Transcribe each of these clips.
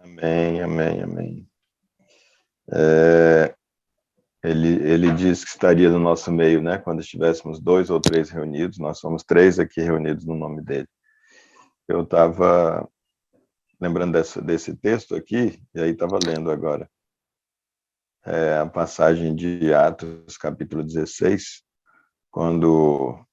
Amém, amém, amém. É, ele disse que estaria no nosso meio, né? Quando estivéssemos dois ou três reunidos, nós somos três aqui reunidos no nome dele. Eu estava lembrando desse texto aqui, e aí estava lendo agora a passagem de Atos, capítulo 16, quando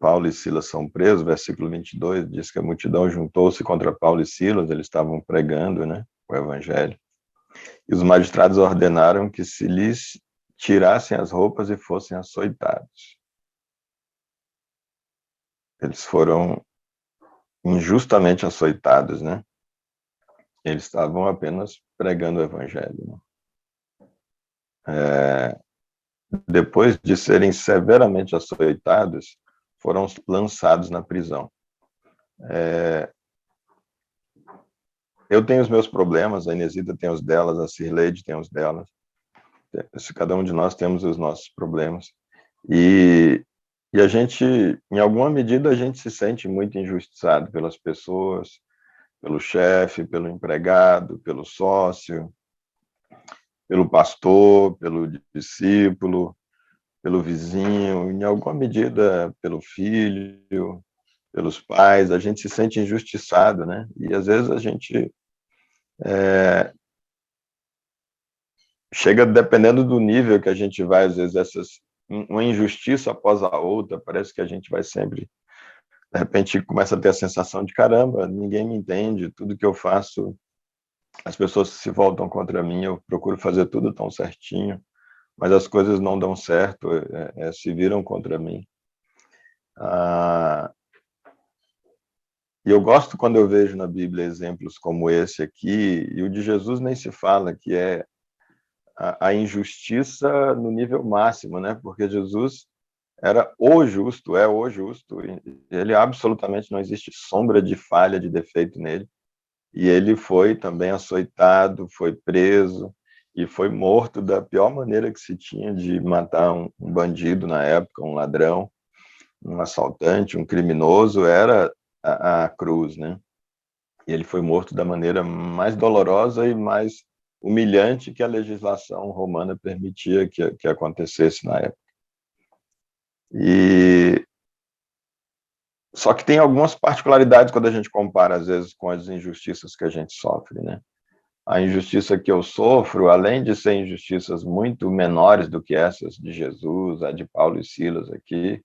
Paulo e Silas são presos, versículo 22, diz que a multidão juntou-se contra Paulo e Silas, eles estavam pregando, né, o evangelho. E os magistrados ordenaram que se lhes tirassem as roupas e fossem açoitados. Eles foram injustamente açoitados, né? Eles estavam apenas pregando o evangelho. Né? Depois de serem severamente açoitados, foram lançados na prisão. Eu tenho os meus problemas, a Inesita tem os delas, a Cirleide tem os delas. Cada um de nós temos os nossos problemas. E a gente, em alguma medida, a gente se sente muito injustiçado pelas pessoas, pelo chefe, pelo empregado, pelo sócio, pelo pastor, pelo discípulo, pelo vizinho, em alguma medida pelo filho, pelos pais, a gente se sente injustiçado, né? E às vezes a gente chega, dependendo do nível que a gente vai, às vezes uma injustiça após a outra, parece que a gente vai sempre, de repente começa a ter a sensação de caramba, ninguém me entende, tudo que eu faço, as pessoas se voltam contra mim, eu procuro fazer tudo tão certinho, mas as coisas não dão certo, se viram contra mim. Ah, e eu gosto quando eu vejo na Bíblia exemplos como esse aqui, e o de Jesus nem se fala, que é a injustiça no nível máximo, né? Porque Jesus era o justo, é o justo, e ele absolutamente não existe sombra de falha, de defeito nele, e ele foi também açoitado, foi preso, e foi morto da pior maneira que se tinha de matar um bandido na época, um ladrão, um assaltante, um criminoso, era a cruz, né? E ele foi morto da maneira mais dolorosa e mais humilhante que a legislação romana permitia que acontecesse na época. E só que tem algumas particularidades quando a gente compara, às vezes, com as injustiças que a gente sofre, né? A injustiça que eu sofro, além de ser injustiças muito menores do que essas de Jesus, a de Paulo e Silas aqui,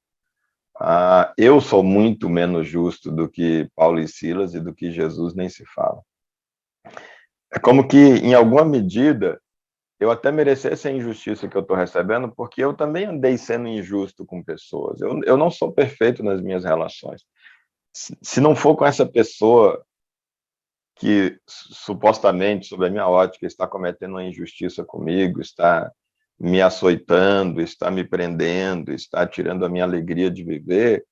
eu sou muito menos justo do que Paulo e Silas e do que Jesus nem se fala. É como que, em alguma medida, eu até merecesse a injustiça que eu estou recebendo, porque eu também andei sendo injusto com pessoas. Eu não sou perfeito nas minhas relações. Se não for com essa pessoa que supostamente, sob a minha ótica, está cometendo uma injustiça comigo, está me açoitando, está me prendendo, está tirando a minha alegria de viver,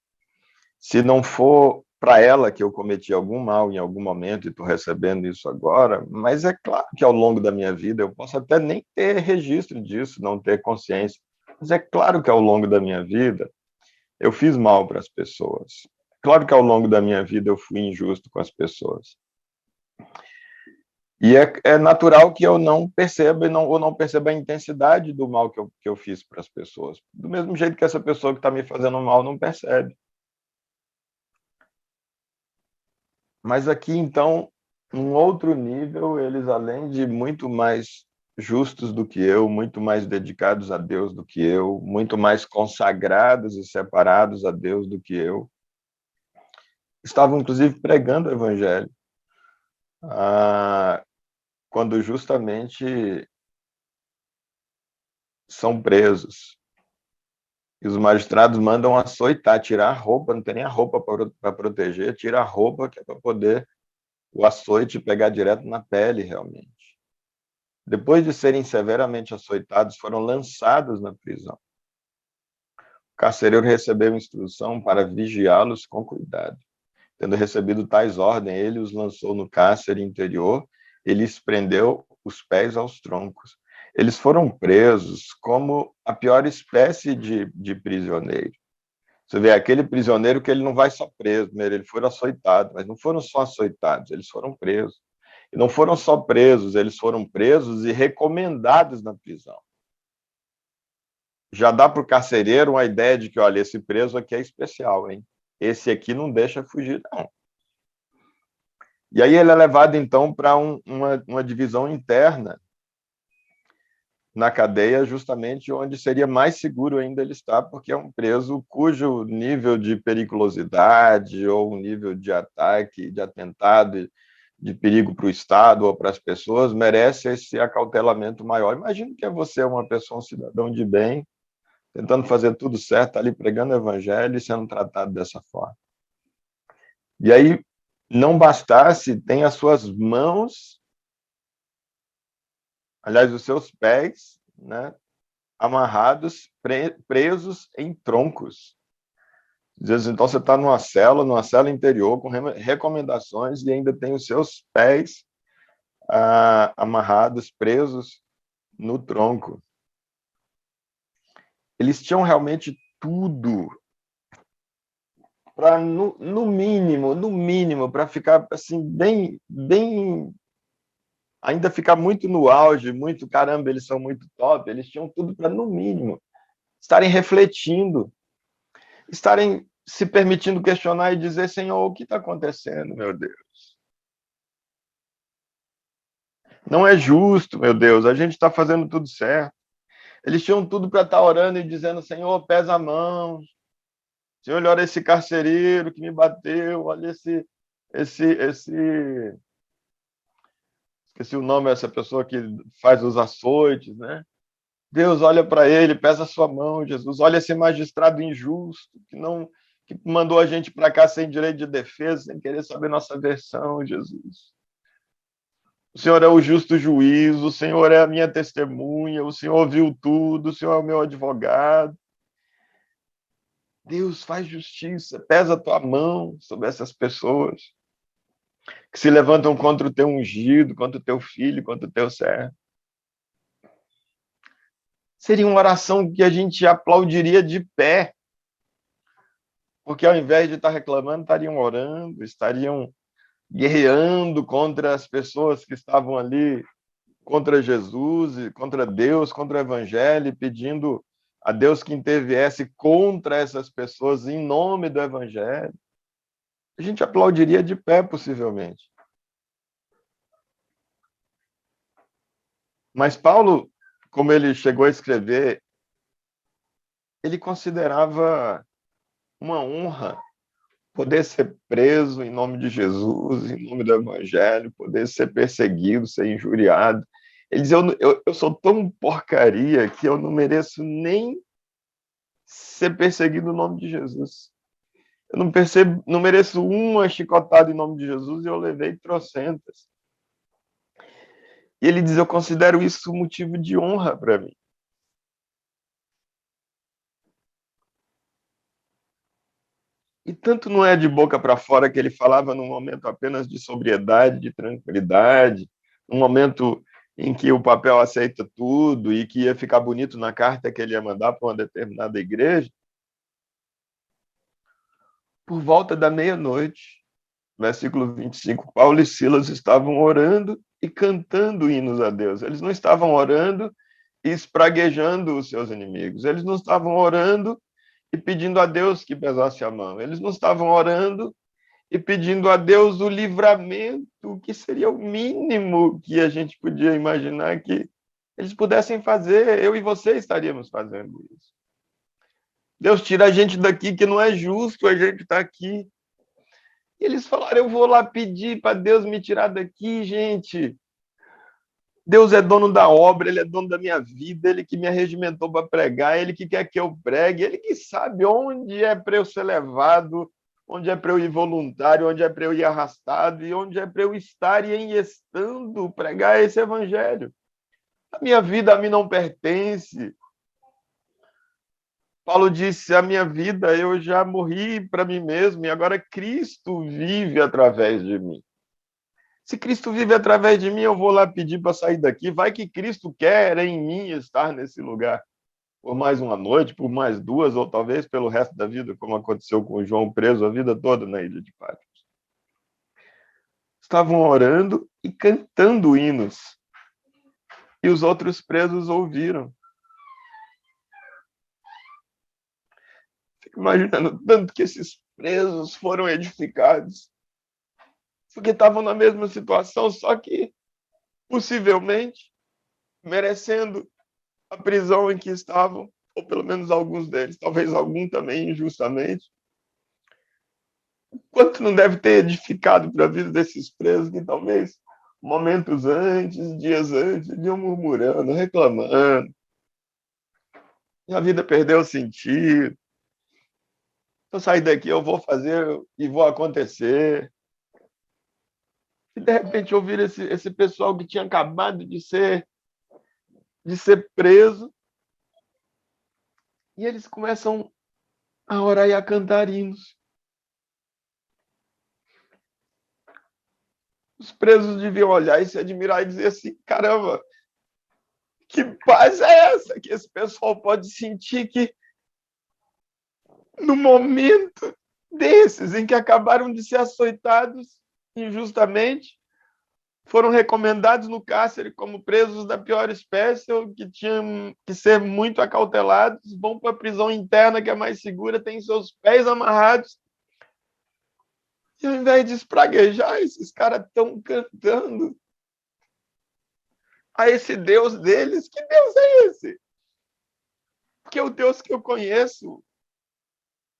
se não for para ela que eu cometi algum mal em algum momento e estou recebendo isso agora, mas é claro que ao longo da minha vida eu posso até nem ter registro disso, não ter consciência, mas é claro que ao longo da minha vida eu fiz mal para as pessoas. Claro que ao longo da minha vida eu fui injusto com as pessoas. E é natural que eu não perceba ou não perceba a intensidade do mal que eu fiz para as pessoas. Do mesmo jeito que essa pessoa que está me fazendo mal não percebe. Mas aqui, então, um outro nível, eles, além de muito mais justos do que eu, muito mais dedicados a Deus do que eu, muito mais consagrados e separados a Deus do que eu, estavam, inclusive, pregando o Evangelho, quando justamente são presos. E os magistrados mandam açoitar, tirar a roupa, não tem nem a roupa para proteger, tira a roupa que é para poder o açoite pegar direto na pele, realmente. Depois de serem severamente açoitados, foram lançados na prisão. O carcereiro recebeu instrução para vigiá-los com cuidado. Tendo recebido tais ordens, ele os lançou no cárcere interior e lhes prendeu os pés aos troncos. Eles foram presos como a pior espécie de prisioneiro. Você vê, aquele prisioneiro que ele não vai só preso, ele foi açoitado, mas não foram só açoitados, eles foram presos. E não foram só presos, eles foram presos e recomendados na prisão. Já dá para o carcereiro uma ideia de que, olha, esse preso aqui é especial, hein? Esse aqui não deixa fugir, não. E aí ele é levado, então, para uma divisão interna na cadeia, justamente onde seria mais seguro ainda ele estar, porque é um preso cujo nível de periculosidade ou nível de ataque, de atentado, de perigo para o Estado ou para as pessoas merece esse acautelamento maior. Imagina que você é uma pessoa, um cidadão de bem, tentando fazer tudo certo, ali pregando o evangelho e sendo tratado dessa forma. E aí, não bastasse, tem as suas mãos, aliás, os seus pés, né, amarrados, presos em troncos. Às vezes, então, você está numa cela interior, com recomendações, e ainda tem os seus pés amarrados, presos no tronco. Eles tinham realmente tudo para, no mínimo, para ficar assim, bem, ainda ficar muito no auge, muito, caramba, eles são muito top, eles tinham tudo para, no mínimo, estarem refletindo, estarem se permitindo questionar e dizer, Senhor, o que está acontecendo, meu Deus? Não é justo, meu Deus, a gente está fazendo tudo certo. Eles tinham tudo para estar orando e dizendo, Senhor, pesa a mão, Senhor, olha esse carcereiro que me bateu, olha esqueci o nome dessa pessoa que faz os açoites, né? Deus, olha para ele, pesa a sua mão, Jesus. Olha esse magistrado injusto que mandou a gente para cá sem direito de defesa, sem querer saber nossa versão, Jesus. O Senhor é o justo juiz, o Senhor é a minha testemunha, o Senhor viu tudo, o Senhor é o meu advogado. Deus, faz justiça, pesa a tua mão sobre essas pessoas que se levantam contra o teu ungido, contra o teu filho, contra o teu servo. Seria uma oração que a gente aplaudiria de pé, porque ao invés de estar reclamando, estariam orando, estariam guerreando contra as pessoas que estavam ali, contra Jesus, contra Deus, contra o Evangelho, pedindo a Deus que interviesse contra essas pessoas em nome do Evangelho. A gente aplaudiria de pé, possivelmente. Mas Paulo, como ele chegou a escrever, ele considerava uma honra poder ser preso em nome de Jesus, em nome do Evangelho, poder ser perseguido, ser injuriado. Ele diz, eu sou tão porcaria que eu não mereço nem ser perseguido em nome de Jesus. Eu não mereço uma chicotada em nome de Jesus e eu levei trocentas. E ele diz, eu considero isso motivo de honra para mim. E tanto não é de boca para fora que ele falava num momento apenas de sobriedade, de tranquilidade, num momento em que o papel aceita tudo e que ia ficar bonito na carta que ele ia mandar para uma determinada igreja. Por volta da meia-noite, versículo 25, Paulo e Silas estavam orando e cantando hinos a Deus. Eles não estavam orando e espraguejando os seus inimigos. Eles não estavam orando e pedindo a Deus que pesasse a mão. Eles não estavam orando e pedindo a Deus o livramento, que seria o mínimo que a gente podia imaginar que eles pudessem fazer. Eu e você estaríamos fazendo isso. Deus, tira a gente daqui, que não é justo a gente estar aqui. E eles falaram, eu vou lá pedir para Deus me tirar daqui, gente. Deus é dono da obra, Ele é dono da minha vida, Ele que me arregimentou para pregar, Ele que quer que eu pregue, Ele que sabe onde é para eu ser levado, onde é para eu ir voluntário, onde é para eu ir arrastado e onde é para eu estar e em estando pregar esse evangelho. A minha vida a mim não pertence. Paulo disse, a minha vida eu já morri para mim mesmo e agora Cristo vive através de mim. Se Cristo vive através de mim, eu vou lá pedir para sair daqui. Vai que Cristo quer em mim estar nesse lugar por mais uma noite, por mais duas, ou talvez pelo resto da vida, como aconteceu com o João preso a vida toda na ilha de Patmos. estavam orando e cantando hinos. E os outros presos ouviram. Fico imaginando tanto que esses presos foram edificados. Porque estavam na mesma situação, só que, possivelmente, merecendo a prisão em que estavam, ou pelo menos alguns deles, talvez algum também injustamente. Quanto não deve ter edificado para a vida desses presos que talvez momentos antes, dias antes, iam murmurando, reclamando. E a vida perdeu o sentido. Eu sair daqui, eu vou fazer e vou acontecer. E de repente ouvir esse pessoal que tinha acabado de ser preso, e eles começam a orar e a cantar hinos. Os presos deviam olhar e se admirar e dizer assim: caramba, que paz é essa que esse pessoal pode sentir que no momento desses em que acabaram de ser açoitados injustamente, foram recomendados no cárcere como presos da pior espécie ou que tinham que ser muito acautelados, vão para a prisão interna que é mais segura, têm seus pés amarrados. E ao invés de espraguejar, esses caras estão cantando a esse Deus deles. Que Deus é esse? Porque o Deus que eu conheço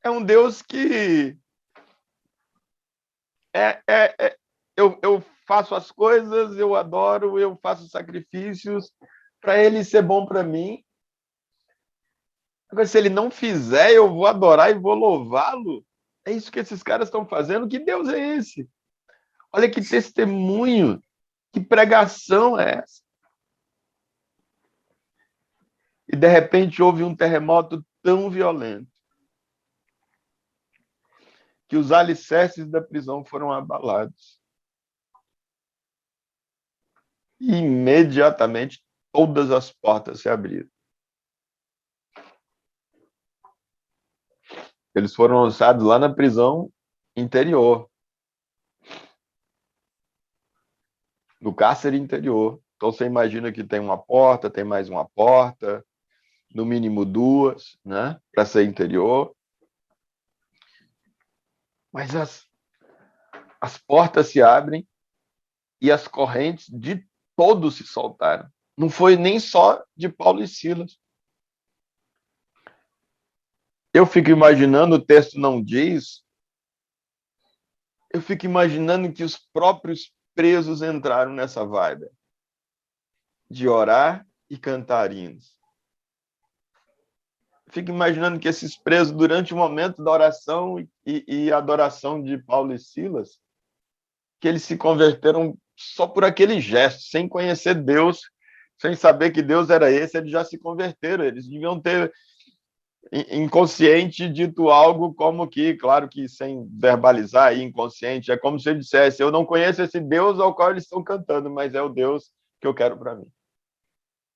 é um Deus que eu faço as coisas, eu adoro, eu faço sacrifícios para ele ser bom para mim. Agora, se ele não fizer, eu vou adorar e vou louvá-lo. É isso que esses caras estão fazendo. Que Deus é esse? Olha que testemunho, que pregação é essa? E de repente houve um terremoto tão violento que os alicerces da prisão foram abalados. E imediatamente todas as portas se abriram. Eles foram lançados lá na prisão interior, no cárcere interior. Então você imagina que tem uma porta, tem mais uma porta, no mínimo duas, né, para ser interior. Mas as portas se abrem e as correntes de todos se soltaram. Não foi nem só de Paulo e Silas. Eu fico imaginando, o texto não diz, eu fico imaginando que os próprios presos entraram nessa vibe de orar e cantar hinos. Fico imaginando que esses presos, durante o momento da oração e adoração de Paulo e Silas, que eles se converteram só por aquele gesto, sem conhecer Deus, sem saber que Deus era esse, eles já se converteram. Eles deviam ter inconsciente dito algo como que, claro que sem verbalizar aí, inconsciente, é como se ele dissesse: eu não conheço esse Deus ao qual eles estão cantando, mas é o Deus que eu quero para mim.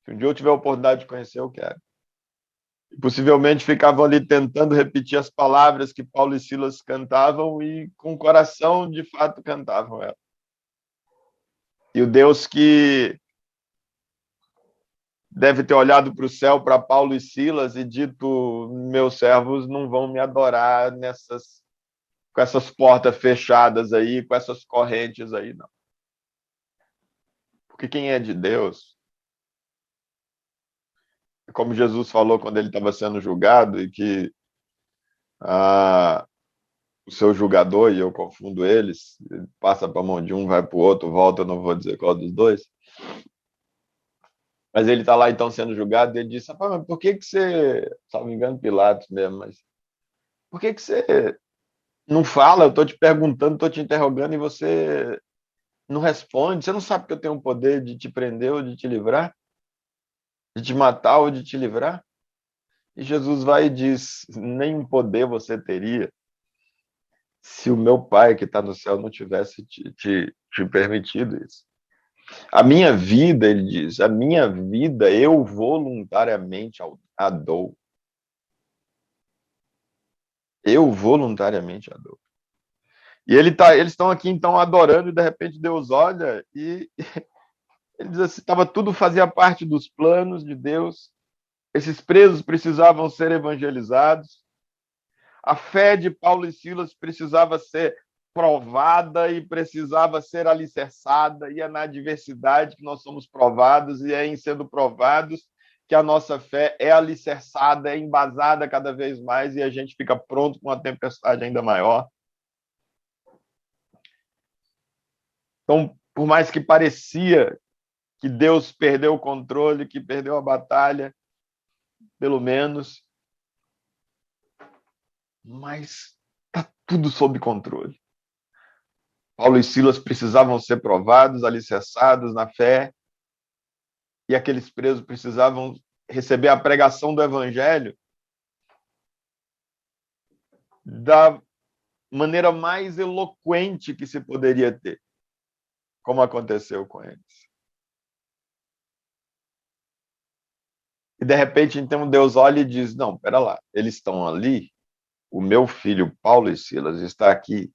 Se um dia eu tiver a oportunidade de conhecer, eu quero. Possivelmente ficavam ali tentando repetir as palavras que Paulo e Silas cantavam e com o coração, de fato, cantavam elas. E o Deus que deve ter olhado para o céu, para Paulo e Silas e dito: meus servos não vão me adorar com essas portas fechadas aí, com essas correntes aí, não. Porque quem é de Deus, como Jesus falou quando ele estava sendo julgado, e que o seu julgador, e eu confundo eles, passa para a mão de um, vai para o outro, volta, eu não vou dizer qual dos dois, mas ele está lá então sendo julgado, e ele disse: mas por que você, salvo engano, Pilatos mesmo, mas por que você não fala? Eu estou te perguntando, estou te interrogando e você não responde. Você não sabe que eu tenho o poder de te prender ou de te livrar? De te matar ou de te livrar? E Jesus vai e diz: nenhum poder você teria se o meu Pai que está no céu não tivesse te permitido isso. A minha vida, ele diz, a minha vida eu voluntariamente a dou. Eu voluntariamente a dou. E eles estão aqui, então, adorando, e de repente Deus olha e ele diz assim, tudo fazia parte dos planos de Deus, esses presos precisavam ser evangelizados, a fé de Paulo e Silas precisava ser provada e precisava ser alicerçada, e é na adversidade que nós somos provados, e é em sendo provados que a nossa fé é alicerçada, é embasada cada vez mais, e a gente fica pronto com uma tempestade ainda maior. Então, por mais que parecia que Deus perdeu o controle, que perdeu a batalha, pelo menos, mas está tudo sob controle. Paulo e Silas precisavam ser provados, alicerçados na fé, e aqueles presos precisavam receber a pregação do evangelho da maneira mais eloquente que se poderia ter, como aconteceu com eles. E de repente, então, Deus olha e diz, não, pera lá, eles estão ali, o meu filho Paulo e Silas está aqui.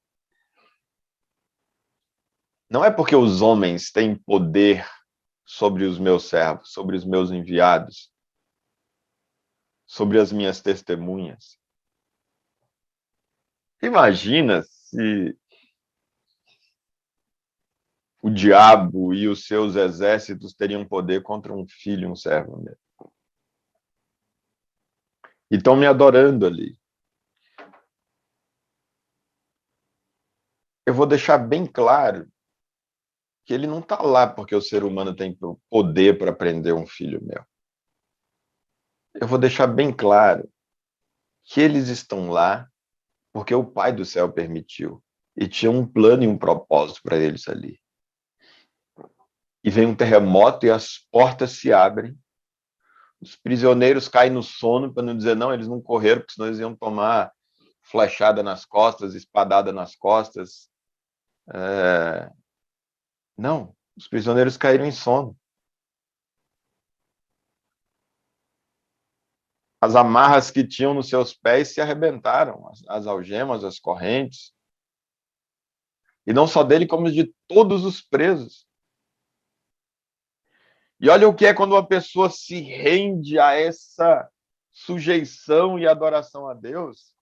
Não é porque os homens têm poder sobre os meus servos, sobre os meus enviados, sobre as minhas testemunhas. Imagina se o diabo e os seus exércitos teriam poder contra um filho, um servo meu. E estão me adorando ali. Eu vou deixar bem claro que ele não está lá porque o ser humano tem poder para prender um filho meu. Eu vou deixar bem claro que eles estão lá porque o Pai do céu permitiu. E tinha um plano e um propósito para eles ali. E vem um terremoto e as portas se abrem. Os prisioneiros caem no sono, para não dizer não, eles não correram, porque senão eles iam tomar flechada nas costas, espadada nas costas. Não, os prisioneiros caíram em sono. As amarras que tinham nos seus pés se arrebentaram, as algemas, as correntes. E não só dele, como de todos os presos. E olha o que é quando uma pessoa se rende a essa sujeição e adoração a Deus.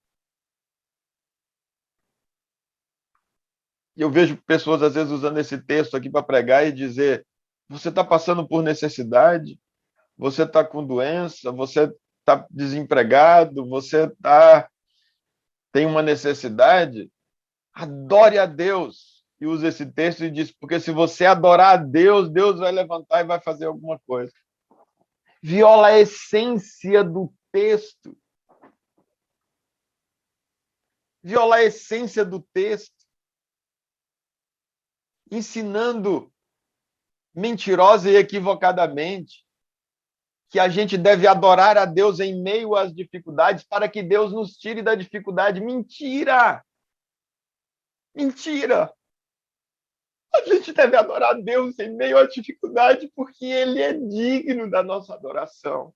E eu vejo pessoas, às vezes, usando esse texto aqui para pregar e dizer: você está passando por necessidade, você está com doença, você está desempregado, tem uma necessidade, adore a Deus. E usa esse texto e diz: porque se você adorar a Deus, Deus vai levantar e vai fazer alguma coisa. Viola a essência do texto. Viola a essência do texto. Ensinando mentirosa e equivocadamente que a gente deve adorar a Deus em meio às dificuldades para que Deus nos tire da dificuldade. Mentira! Mentira! A gente deve adorar a Deus em meio à dificuldade porque Ele é digno da nossa adoração.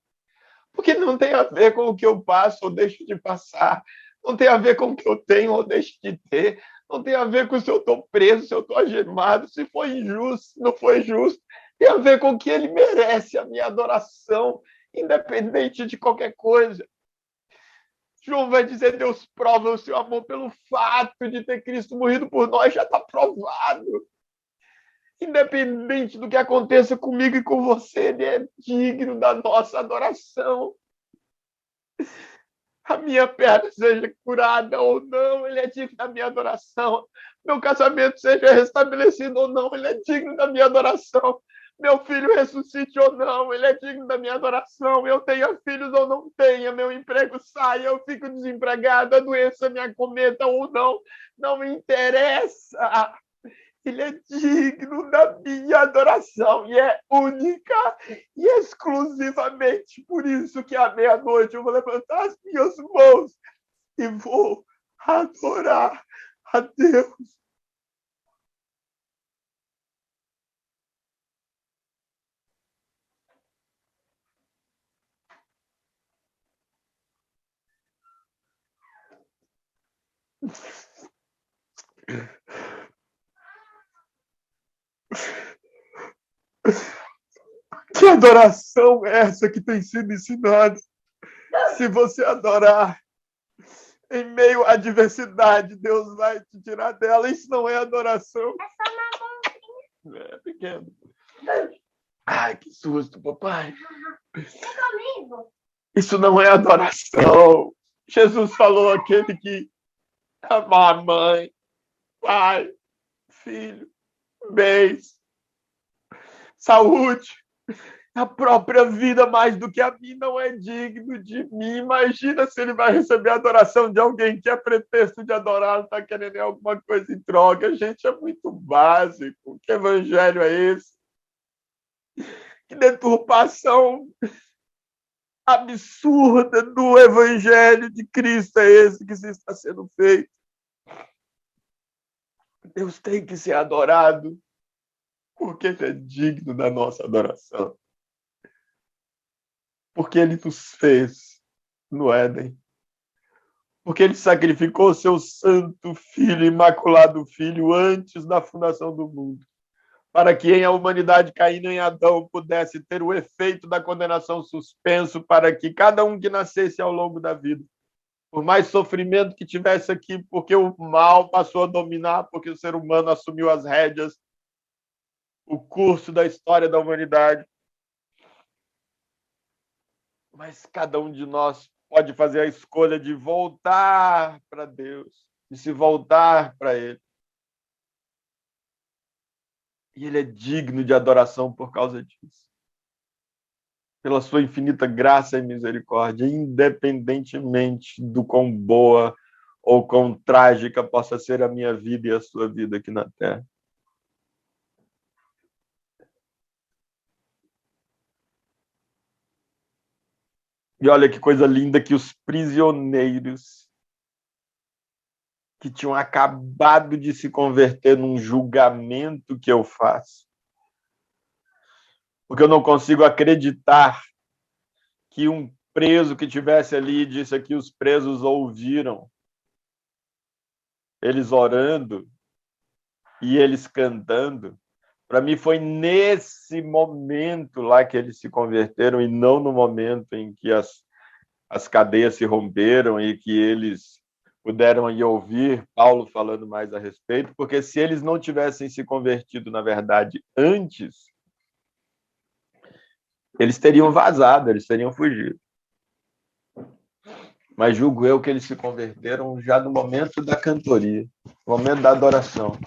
Porque não tem a ver com o que eu passo ou deixo de passar. Não tem a ver com o que eu tenho ou deixo de ter. Não tem a ver com se eu estou preso, se eu estou algemado, se foi injusto, se não foi justo. Tem a ver com que Ele merece a minha adoração, independente de qualquer coisa. João vai dizer: Deus prova o seu amor pelo fato de ter Cristo morrido por nós, já está provado. Independente do que aconteça comigo e com você, Ele é digno da nossa adoração. A minha perna seja curada ou não, Ele é digno da minha adoração. Meu casamento seja restabelecido ou não, Ele é digno da minha adoração. Meu filho ressuscite ou não, Ele é digno da minha adoração. Eu tenha filhos ou não tenha, meu emprego saia, eu fico desempregado, a doença me acometa ou não, não me interessa. Ele é digno da minha adoração e é única e exclusivamente por isso que à meia-noite eu vou levantar as minhas mãos e vou adorar a Deus. Que adoração é essa que tem sido ensinada? Se você adorar em meio à adversidade, Deus vai te tirar dela. Isso não é adoração. É pequeno. Ai, que susto, papai. Isso não é adoração. Jesus falou aquele que amar a mãe, pai, filho, bens, saúde, a própria vida mais do que a mim não é digno de mim. Imagina se ele vai receber a adoração de alguém que é pretexto de adorar, não está querendo alguma coisa em troca. Gente, é muito básico. Que evangelho é esse? Que deturpação absurda do evangelho de Cristo é esse que se está sendo feito? Deus tem que ser adorado porque ele é digno da nossa adoração. Porque ele nos fez no Éden. Porque ele sacrificou seu santo filho, imaculado filho, antes da fundação do mundo, para que em a humanidade caindo em Adão pudesse ter o efeito da condenação suspenso, para que cada um que nascesse ao longo da vida, por mais sofrimento que tivesse aqui, porque o mal passou a dominar, porque o ser humano assumiu as rédeas, o curso da história da humanidade, mas cada um de nós pode fazer a escolha de voltar para Deus, de se voltar para Ele. E Ele é digno de adoração por causa disso. Pela sua infinita graça e misericórdia, independentemente do quão boa ou quão trágica possa ser a minha vida e a sua vida aqui na Terra. E olha que coisa linda que os prisioneiros que tinham acabado de se converter num julgamento que eu faço, porque eu não consigo acreditar que um preso que tivesse ali disse que os presos ouviram eles orando e eles cantando. Para mim foi nesse momento lá que eles se converteram e não no momento em que as cadeias se romperam e que eles puderam aí ouvir Paulo falando mais a respeito, porque se eles não tivessem se convertido, na verdade, antes, eles teriam vazado, eles teriam fugido. Mas julgo eu que eles se converteram já no momento da cantoria, no momento da adoração.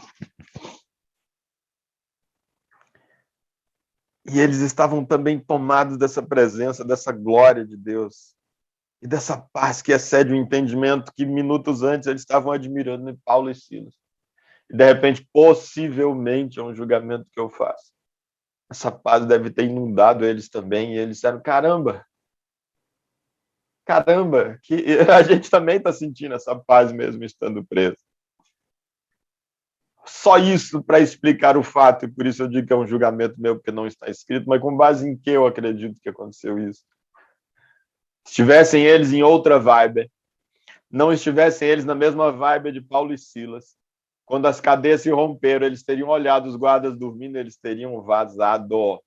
E eles estavam também tomados dessa presença, dessa glória de Deus e dessa paz que excede o entendimento que minutos antes eles estavam admirando em Paulo e Silas. E, de repente, possivelmente, é um julgamento que eu faço. Essa paz deve ter inundado eles também, e eles disseram, caramba, que a gente também está sentindo essa paz mesmo estando preso. Só isso para explicar o fato, e por isso eu digo que é um julgamento meu, porque não está escrito, mas com base em que eu acredito que aconteceu isso. Estivessem eles em outra vibe, não estivessem eles na mesma vibe de Paulo e Silas, quando as cadeias se romperam, eles teriam olhado os guardas dormindo, eles teriam vazado.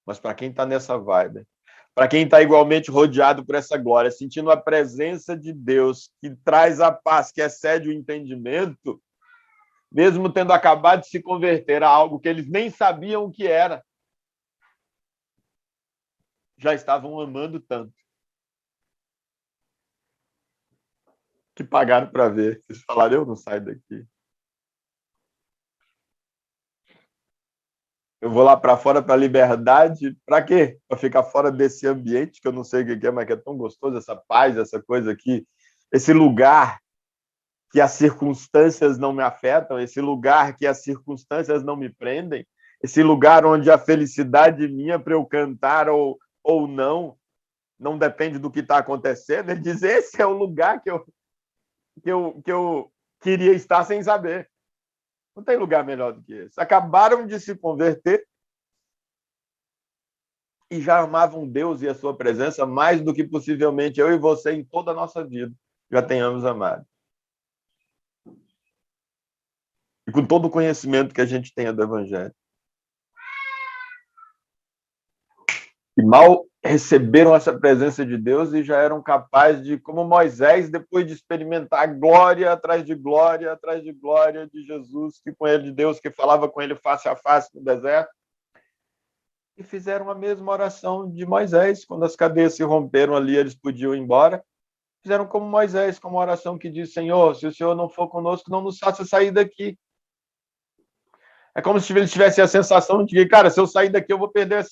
Mas para quem está nessa vibe, para quem está igualmente rodeado por essa glória, sentindo a presença de Deus, que traz a paz, que excede o entendimento, mesmo tendo acabado de se converter a algo que eles nem sabiam o que era, já estavam amando tanto que pagaram para ver. Eles falaram, eu não saio daqui. Eu vou lá para fora para a liberdade. Para quê? Para ficar fora desse ambiente que eu não sei o que é, mas que é tão gostoso, essa paz, essa coisa aqui, esse lugar que as circunstâncias não me afetam, esse lugar que as circunstâncias não me prendem, esse lugar onde a felicidade minha para eu cantar ou não depende do que está acontecendo. Ele diz, esse é o lugar que eu queria estar sem saber. Não tem lugar melhor do que esse. Acabaram de se converter e já amavam Deus e a sua presença mais do que possivelmente eu e você em toda a nossa vida já tenhamos amado. com todo o conhecimento que a gente tenha do Evangelho. E mal receberam essa presença de Deus e já eram capazes de, como Moisés, depois de experimentar glória atrás de glória de Jesus, que com ele, de Deus, que falava com ele face a face no deserto, e fizeram a mesma oração de Moisés. Quando as cadeias se romperam ali, eles podiam ir embora. Fizeram como Moisés, como uma oração que diz: Senhor, se o Senhor não for conosco, não nos faça sair daqui. É como se eles tivessem a sensação de que, cara, se eu sair daqui, eu vou perder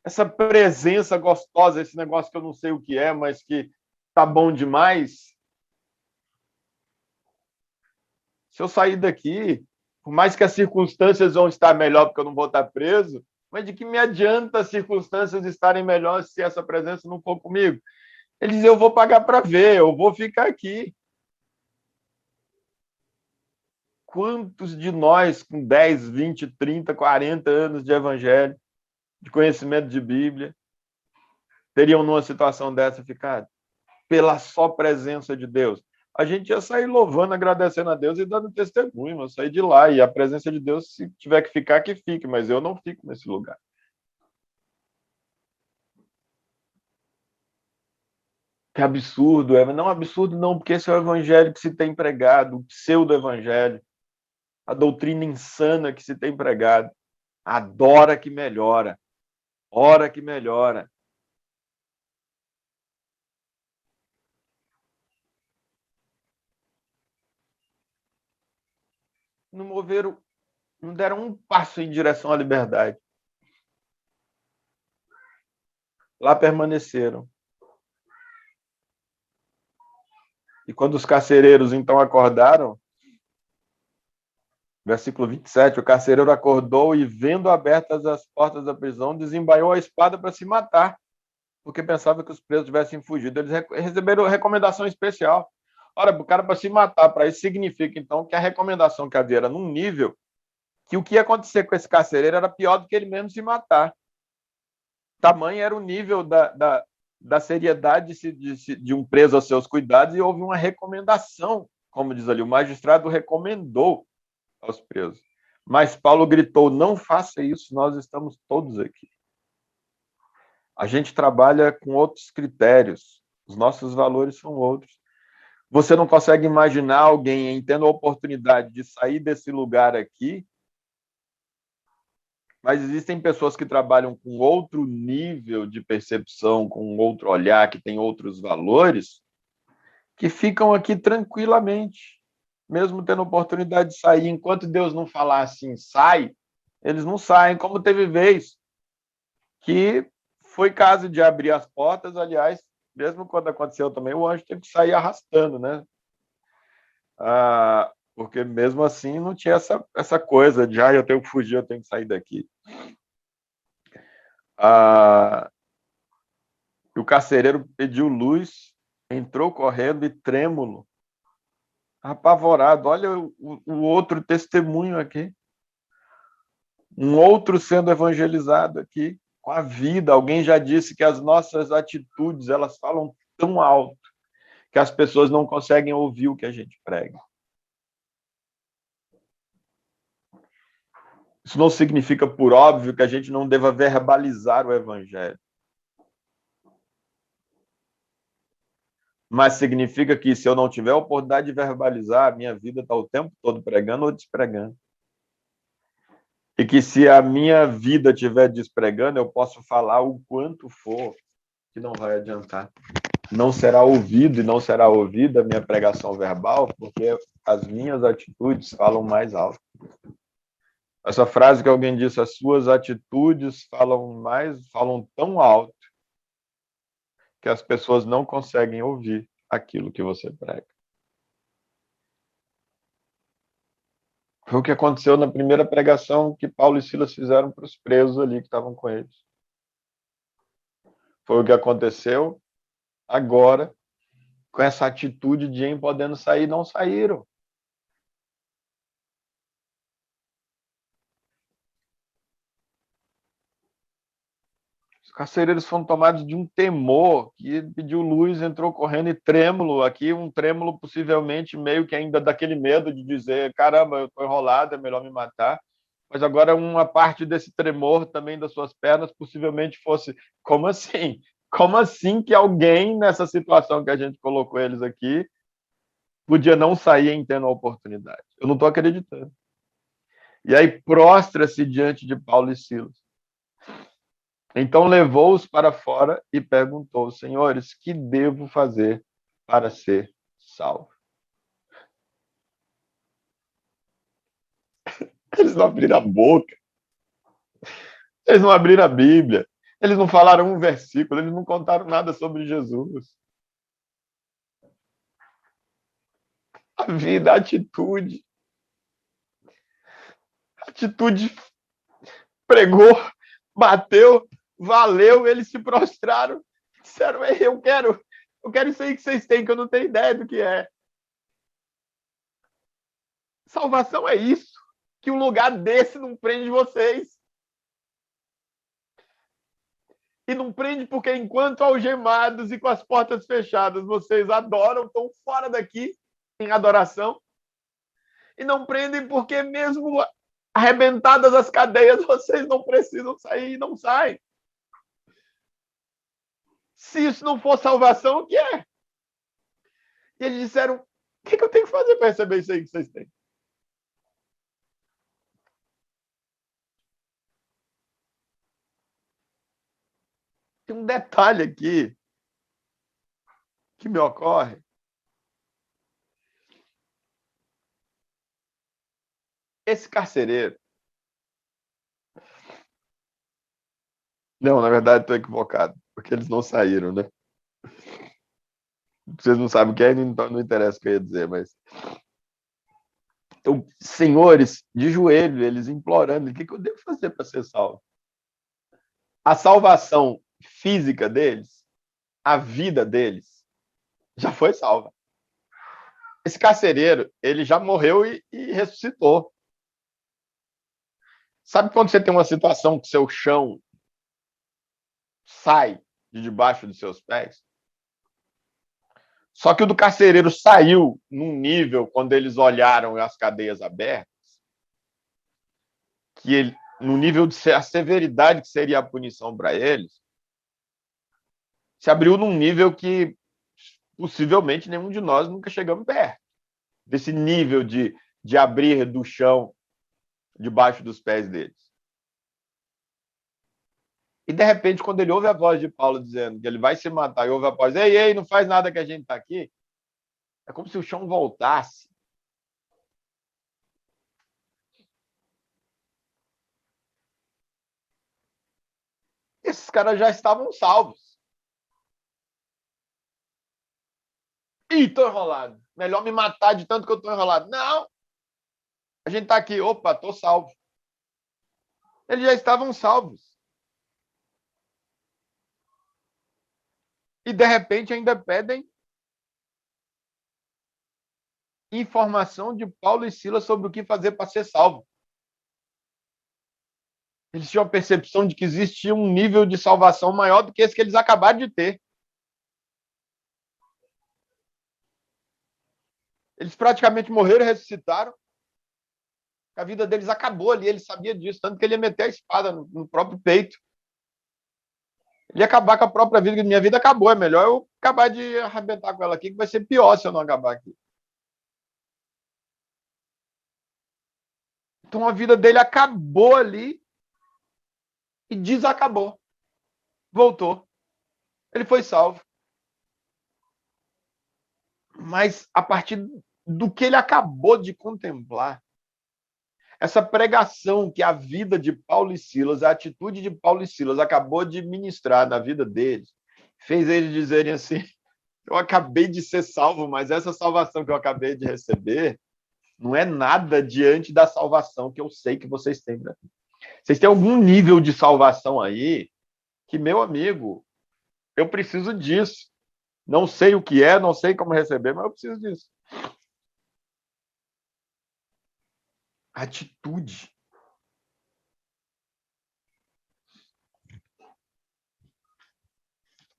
essa presença gostosa, esse negócio que eu não sei o que é, mas que tá bom demais. Se eu sair daqui, por mais que as circunstâncias vão estar melhor, porque eu não vou estar preso, mas de que me adianta as circunstâncias estarem melhores se essa presença não for comigo? Ele diz: eu vou pagar para ver, eu vou ficar aqui. Quantos de nós, com 10, 20, 30, 40 anos de evangelho, de conhecimento de Bíblia, teriam numa situação dessa ficado? Pela só presença de Deus. A gente ia sair louvando, agradecendo a Deus e dando testemunho, eu sair de lá. E a presença de Deus, se tiver que ficar, que fique, mas eu não fico nesse lugar. Que absurdo, é, mas não absurdo não, porque esse é o evangelho que se tem pregado, o pseudo-evangelho, a doutrina insana que se tem pregado. Adora que melhora, ora que melhora. Não moveram, não deram um passo em direção à liberdade. Lá permaneceram. E quando os carcereiros então acordaram, versículo 27, o carcereiro acordou e, vendo abertas as portas da prisão, desembaiou a espada para se matar, porque pensava que os presos tivessem fugido. Eles receberam recomendação especial. Ora, o cara para se matar, para isso significa então que a recomendação que havia era num nível que o que ia acontecer com esse carcereiro era pior do que ele mesmo se matar. Tamanho era o nível da seriedade de um preso aos seus cuidados, e houve uma recomendação, como diz ali, o magistrado recomendou aos presos. Mas Paulo gritou: não faça isso, nós estamos todos aqui. A gente trabalha com outros critérios, os nossos valores são outros. Você não consegue imaginar alguém tendo a oportunidade de sair desse lugar aqui, mas existem pessoas que trabalham com outro nível de percepção, com outro olhar, que tem outros valores, que ficam aqui tranquilamente, mesmo tendo a oportunidade de sair. Enquanto Deus não falar assim, sai, eles não saem. Como teve vez que foi caso de abrir as portas, aliás, mesmo quando aconteceu também, o anjo teve que sair arrastando, né? Porque mesmo assim não tinha essa coisa de eu tenho que fugir, eu tenho que sair daqui. O carcereiro pediu luz, entrou correndo e trêmulo, apavorado. Olha o outro testemunho aqui. Um outro sendo evangelizado aqui, com a vida. Alguém já disse que as nossas atitudes, elas falam tão alto que as pessoas não conseguem ouvir o que a gente prega. Isso não significa, por óbvio, que a gente não deva verbalizar o evangelho. Mas significa que, se eu não tiver a oportunidade de verbalizar, a minha vida está o tempo todo pregando ou despregando. E que, se a minha vida estiver despregando, eu posso falar o quanto for, que não vai adiantar. Não será ouvido e não será ouvida a minha pregação verbal, porque as minhas atitudes falam mais alto. Essa frase que alguém disse: as suas atitudes falam tão alto que as pessoas não conseguem ouvir aquilo que você prega. Foi o que aconteceu na primeira pregação que Paulo e Silas fizeram para os presos ali que estavam com eles. Foi o que aconteceu agora com essa atitude de ir podendo sair, não saíram. Os carcereiros foram tomados de um temor, que ele pediu luz, entrou correndo e trêmulo, aqui um trêmulo possivelmente meio que ainda daquele medo de dizer, caramba, eu estou enrolado, é melhor me matar. Mas agora uma parte desse tremor também das suas pernas possivelmente fosse, como assim? Como assim que alguém nessa situação que a gente colocou eles aqui podia não sair em tendo a oportunidade? Eu não estou acreditando. E aí prostra-se diante de Paulo e Silas. Então levou-os para fora e perguntou: Senhores, que devo fazer para ser salvo? Eles não abriram a boca, eles não abriram a Bíblia, eles não falaram um versículo, eles não contaram nada sobre Jesus. A vida, a atitude pregou, bateu, valeu, eles se prostraram, disseram: eu quero isso aí que vocês têm, que eu não tenho ideia do que é. Salvação é isso, que um lugar desse não prende vocês. E não prende porque, enquanto algemados e com as portas fechadas, vocês adoram, estão fora daqui em adoração. E não prendem porque, mesmo arrebentadas as cadeias, vocês não precisam sair e não saem. Se isso não for salvação, o que é? E eles disseram: o que eu tenho que fazer para receber isso aí que vocês têm? Tem um detalhe aqui que me ocorre. Esse carcereiro. Não, na verdade, estou equivocado, porque eles não saíram, né? Vocês não sabem o que é, não interessa o que eu ia dizer, mas. Então, senhores, de joelho, eles implorando: o que eu devo fazer para ser salvo? A salvação física deles, a vida deles, já foi salva. Esse carcereiro, ele já morreu e ressuscitou. Sabe quando você tem uma situação que seu chão sai de debaixo dos seus pés? Só que o do carcereiro saiu num nível, quando eles olharam as cadeias abertas, que ele, no nível de a severidade que seria a punição para eles, se abriu num nível que possivelmente nenhum de nós nunca chegamos perto desse nível de abrir do chão debaixo dos pés deles. E de repente, quando ele ouve a voz de Paulo dizendo que ele vai se matar, e ouve a voz: ei, ei, não faz nada que a gente está aqui, é como se o chão voltasse. Esses caras já estavam salvos. Ih, tô enrolado. Melhor me matar de tanto que eu tô enrolado. Não! A gente tá aqui, opa, tô salvo. Eles já estavam salvos. E de repente ainda pedem informação de Paulo e Silas sobre o que fazer para ser salvo. Eles tinham a percepção de que existia um nível de salvação maior do que esse que eles acabaram de ter. Eles praticamente morreram e ressuscitaram. A vida deles acabou ali, ele sabia disso, tanto que ele ia meter a espada no próprio peito. Ele ia acabar com a própria vida, que minha vida acabou, é melhor eu acabar de arrebentar com ela aqui, que vai ser pior se eu não acabar aqui. Então a vida dele acabou ali e desacabou. Voltou. Ele foi salvo. Mas a partir do que ele acabou de contemplar, essa pregação que a vida de Paulo e Silas, a atitude de Paulo e Silas acabou de ministrar na vida deles, fez eles dizerem assim: eu acabei de ser salvo, mas essa salvação que eu acabei de receber não é nada diante da salvação que eu sei que vocês têm. Né? Vocês têm algum nível de salvação aí que, meu amigo, eu preciso disso. Não sei o que é, não sei como receber, mas eu preciso disso. Atitude.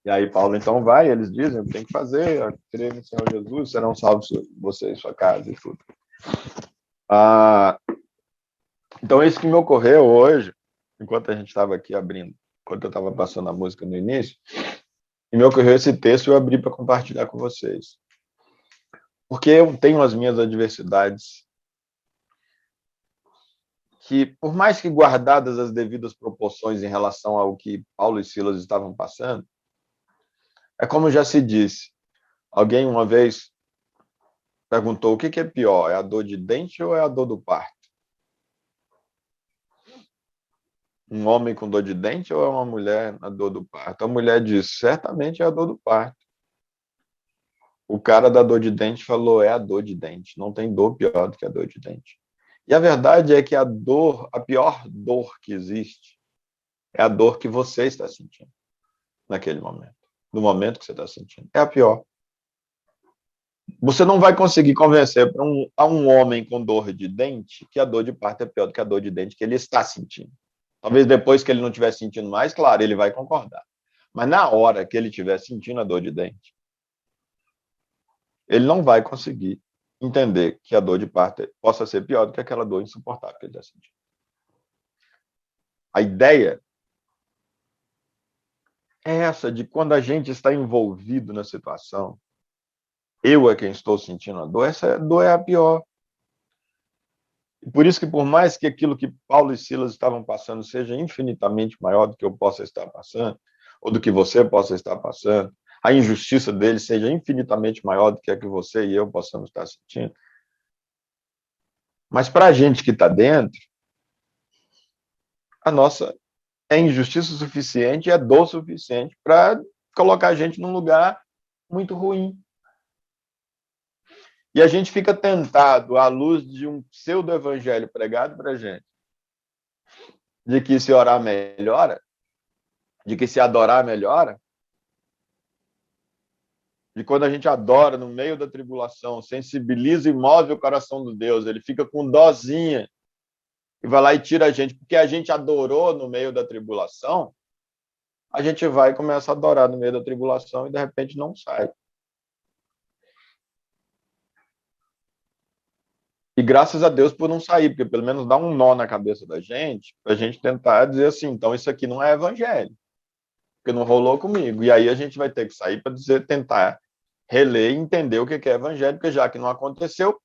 E aí Paulo então vai, eles dizem, tem que fazer, crer no Senhor Jesus, serão salvos você e sua casa e tudo. Então isso que me ocorreu hoje, enquanto a gente estava aqui abrindo, enquanto eu estava passando a música no início, e me ocorreu esse texto e eu abri para compartilhar com vocês. Porque eu tenho as minhas adversidades que, por mais que guardadas as devidas proporções em relação ao que Paulo e Silas estavam passando, é como já se disse. Alguém uma vez perguntou o que é pior, é a dor de dente ou é a dor do parto? Um homem com dor de dente ou é uma mulher na dor do parto? A mulher disse, certamente é a dor do parto. O cara da dor de dente falou, é a dor de dente, não tem dor pior do que a dor de dente. E a verdade é que a dor, a pior dor que existe, é a dor que você está sentindo naquele momento. No momento que você está sentindo. É a pior. Você não vai conseguir convencer a um homem com dor de dente que a dor de parto é pior do que a dor de dente que ele está sentindo. Talvez depois que ele não estiver sentindo mais, claro, ele vai concordar. Mas na hora que ele estiver sentindo a dor de dente, ele não vai conseguir entender que a dor de parto possa ser pior do que aquela dor insuportável que ele está sentindo. A ideia é essa de quando a gente está envolvido na situação, eu é quem estou sentindo a dor, essa dor é a pior. E por isso que por mais que aquilo que Paulo e Silas estavam passando seja infinitamente maior do que eu possa estar passando, ou do que você possa estar passando, a injustiça deles seja infinitamente maior do que a que você e eu possamos estar sentindo. Mas para a gente que está dentro, a nossa é injustiça suficiente, é dor suficiente para colocar a gente num lugar muito ruim. E a gente fica tentado, à luz de um pseudo-evangelho pregado para a gente, de que se orar melhora, de que se adorar melhora, de quando a gente adora no meio da tribulação, sensibiliza e move o coração do Deus, ele fica com dozinha e vai lá e tira a gente, porque a gente adorou no meio da tribulação, a gente vai e começa a adorar no meio da tribulação e de repente não sai. E graças a Deus por não sair, porque pelo menos dá um nó na cabeça da gente, para a gente tentar dizer assim, então isso aqui não é evangelho, porque não rolou comigo. E aí a gente vai ter que sair para dizer, tentar reler e entender o que é evangelho, porque já que não aconteceu,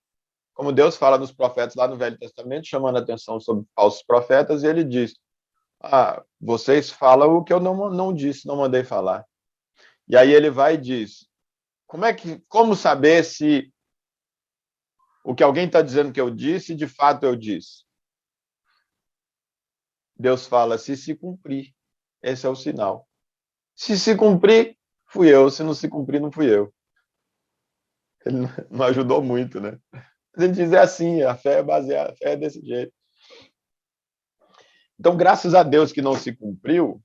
como Deus fala nos profetas lá no Velho Testamento, chamando a atenção sobre falsos profetas, e ele diz, vocês falam o que eu não disse, não mandei falar. E aí ele vai e diz, como saber se o que alguém está dizendo que eu disse, de fato eu disse? Deus fala, se cumprir, esse é o sinal. Se cumprir, fui eu, se não se cumprir, não fui eu. Ele não ajudou muito, né? A gente diz assim, a fé é baseada, a fé é desse jeito. Então, graças a Deus que não se cumpriu,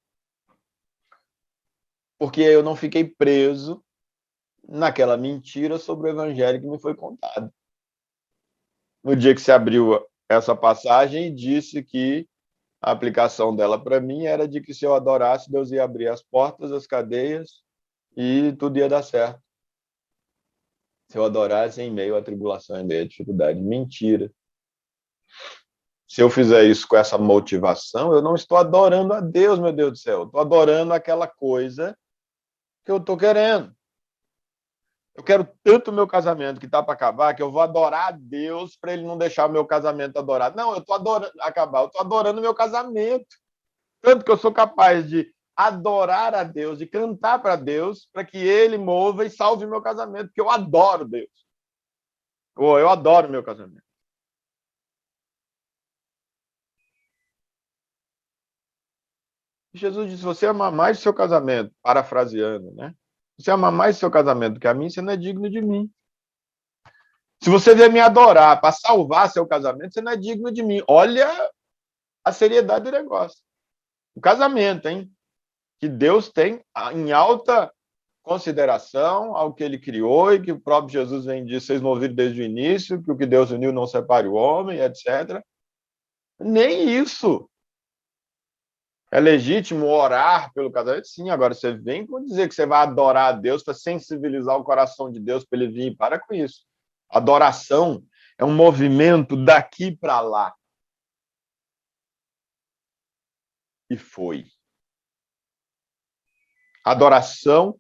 porque eu não fiquei preso naquela mentira sobre o evangelho que me foi contado. No dia que se abriu essa passagem, disse que a aplicação dela para mim era de que se eu adorasse, Deus ia abrir as portas, as cadeias e tudo ia dar certo. Se eu adorasse em meio à tribulação, em meio à dificuldade. Mentira. Se eu fizer isso com essa motivação, eu não estou adorando a Deus, meu Deus do céu. Eu estou adorando aquela coisa que eu estou querendo. Eu quero tanto o meu casamento que está para acabar que eu vou adorar a Deus para ele não deixar o meu casamento adorado. Não, eu estou adorando acabar, eu estou adorando o meu casamento. Tanto que eu sou capaz de adorar a Deus, de cantar para Deus, para que ele mova e salve o meu casamento, porque eu adoro Deus. Eu adoro o meu casamento. Jesus disse: você ama mais o seu casamento, parafraseando, né? Você ama mais o seu casamento que a mim, você não é digno de mim. Se você vier me adorar para salvar seu casamento, você não é digno de mim. Olha a seriedade do negócio. O casamento, hein? Que Deus tem em alta consideração ao que ele criou e que o próprio Jesus vem dizer, vocês não ouviram desde o início, que o que Deus uniu não separe o homem, etc. Nem isso. É legítimo orar pelo casamento? Sim, agora você vem com dizer que você vai adorar a Deus para sensibilizar o coração de Deus para ele vir. Para com isso. Adoração é um movimento daqui para lá. E foi. Adoração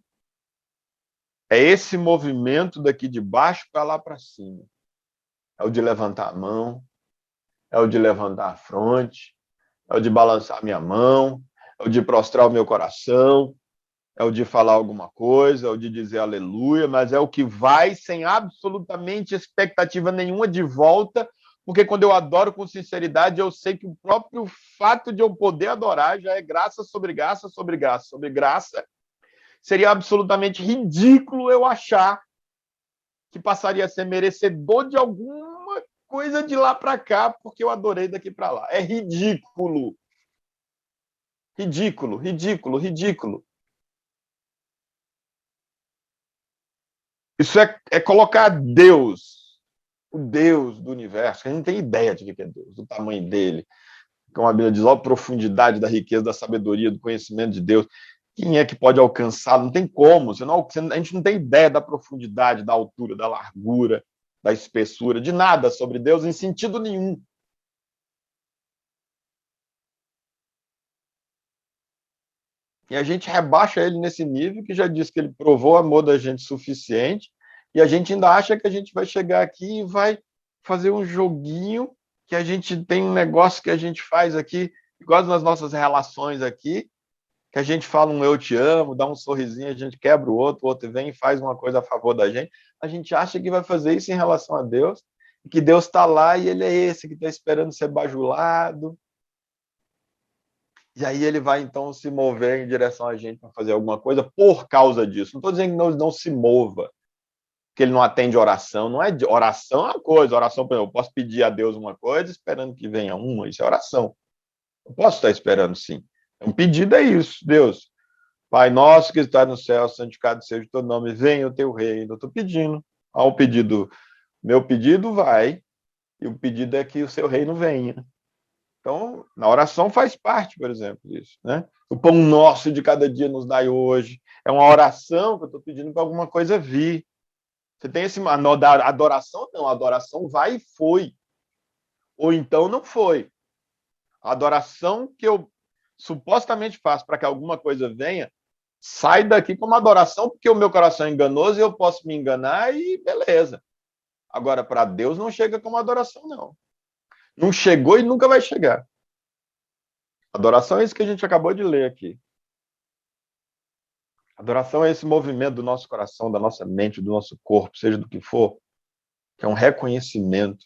é esse movimento daqui de baixo para lá para cima. É o de levantar a mão, é o de levantar a fronte, é o de balançar minha mão, é o de prostrar o meu coração, é o de falar alguma coisa, é o de dizer aleluia, mas é o que vai sem absolutamente expectativa nenhuma de volta, porque quando eu adoro com sinceridade, eu sei que o próprio fato de eu poder adorar já é graça sobre graça sobre graça sobre graça. Seria absolutamente ridículo eu achar que passaria a ser merecedor de alguma coisa de lá para cá, porque eu adorei daqui para lá. É ridículo. Ridículo, ridículo, ridículo. Isso é colocar Deus, o Deus do universo, que a gente não tem ideia de que é Deus, do tamanho dele. Como a Bíblia diz, a profundidade da riqueza, da sabedoria, do conhecimento de Deus. Quem é que pode alcançá-lo? Não tem como. A gente não tem ideia da profundidade, da altura, da largura, da espessura, de nada sobre Deus em sentido nenhum. E a gente rebaixa ele nesse nível que já diz que ele provou o amor da gente suficiente, e a gente ainda acha que a gente vai chegar aqui e vai fazer um joguinho, que a gente tem um negócio que a gente faz aqui, igual nas nossas relações aqui, que a gente fala um eu te amo, dá um sorrisinho, a gente quebra o outro vem e faz uma coisa a favor da gente. A gente acha que vai fazer isso em relação a Deus, e que Deus está lá e ele é esse que está esperando ser bajulado, e aí ele vai, então, se mover em direção a gente para fazer alguma coisa por causa disso. Não estou dizendo que não se mova, que ele não atende oração. Não é oração é uma coisa. Oração, por exemplo, eu posso pedir a Deus uma coisa esperando que venha uma. Isso é oração. Eu posso estar esperando, sim. Um pedido é isso. Deus, Pai nosso que está no céu, santificado seja o teu nome. Venha o teu reino. Eu estou pedindo. Ao pedido, meu pedido vai, e o pedido é que o seu reino venha. Então, na oração faz parte, por exemplo, isso, né? O pão nosso de cada dia nos dai hoje. É uma oração que eu estou pedindo para alguma coisa vir. Você tem esse adoração? Não, a adoração vai e foi. Ou então não foi. A adoração que eu supostamente faço para que alguma coisa venha, sai daqui como adoração, porque o meu coração é enganoso e eu posso me enganar e beleza. Agora, para Deus não chega como adoração, não. Não chegou e nunca vai chegar. Adoração é isso que a gente acabou de ler aqui. Adoração é esse movimento do nosso coração, da nossa mente, do nosso corpo, seja do que for, que é um reconhecimento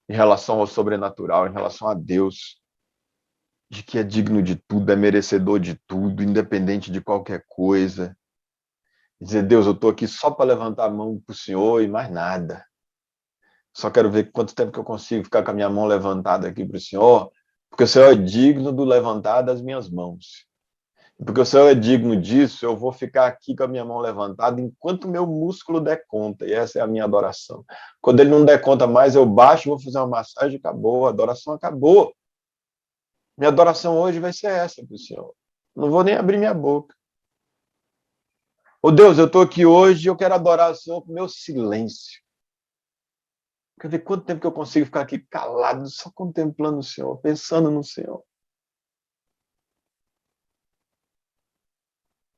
em relação ao sobrenatural, em relação a Deus, de que é digno de tudo, é merecedor de tudo, independente de qualquer coisa. Dizer, Deus, eu estou aqui só para levantar a mão para o Senhor e mais nada. Só quero ver quanto tempo que eu consigo ficar com a minha mão levantada aqui para o Senhor, porque o Senhor é digno do levantar das minhas mãos. Porque o Senhor é digno disso, eu vou ficar aqui com a minha mão levantada enquanto o meu músculo der conta, e essa é a minha adoração. Quando ele não der conta mais, eu baixo, vou fazer uma massagem, acabou, a adoração acabou. Minha adoração hoje vai ser essa para o Senhor. Não vou nem abrir minha boca. Ô Deus, eu estou aqui hoje e eu quero adorar o Senhor com meu silêncio. Quer ver quanto tempo que eu consigo ficar aqui calado, só contemplando o Senhor, pensando no Senhor.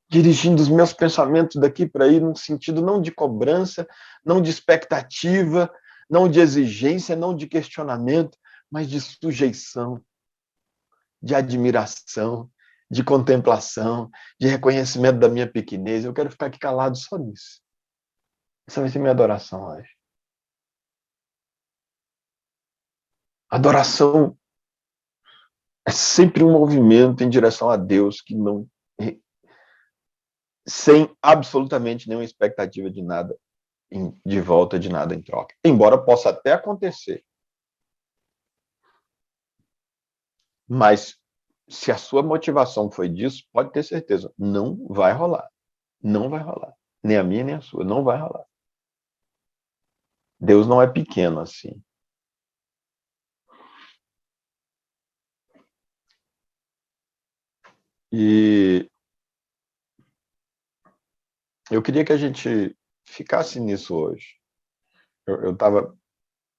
Dirigindo os meus pensamentos daqui para aí, num sentido não de cobrança, não de expectativa, não de exigência, não de questionamento, mas de sujeição, de admiração, de contemplação, de reconhecimento da minha pequenez. Eu quero ficar aqui calado só nisso. Essa vai ser minha adoração hoje. Adoração é sempre um movimento em direção a Deus que não sem absolutamente nenhuma expectativa de nada de volta, de nada em troca. Embora possa até acontecer. Mas se a sua motivação foi disso, pode ter certeza, não vai rolar. Não vai rolar. Nem a minha, nem a sua. Não vai rolar. Deus não é pequeno assim. E eu queria que a gente ficasse nisso hoje. Eu estava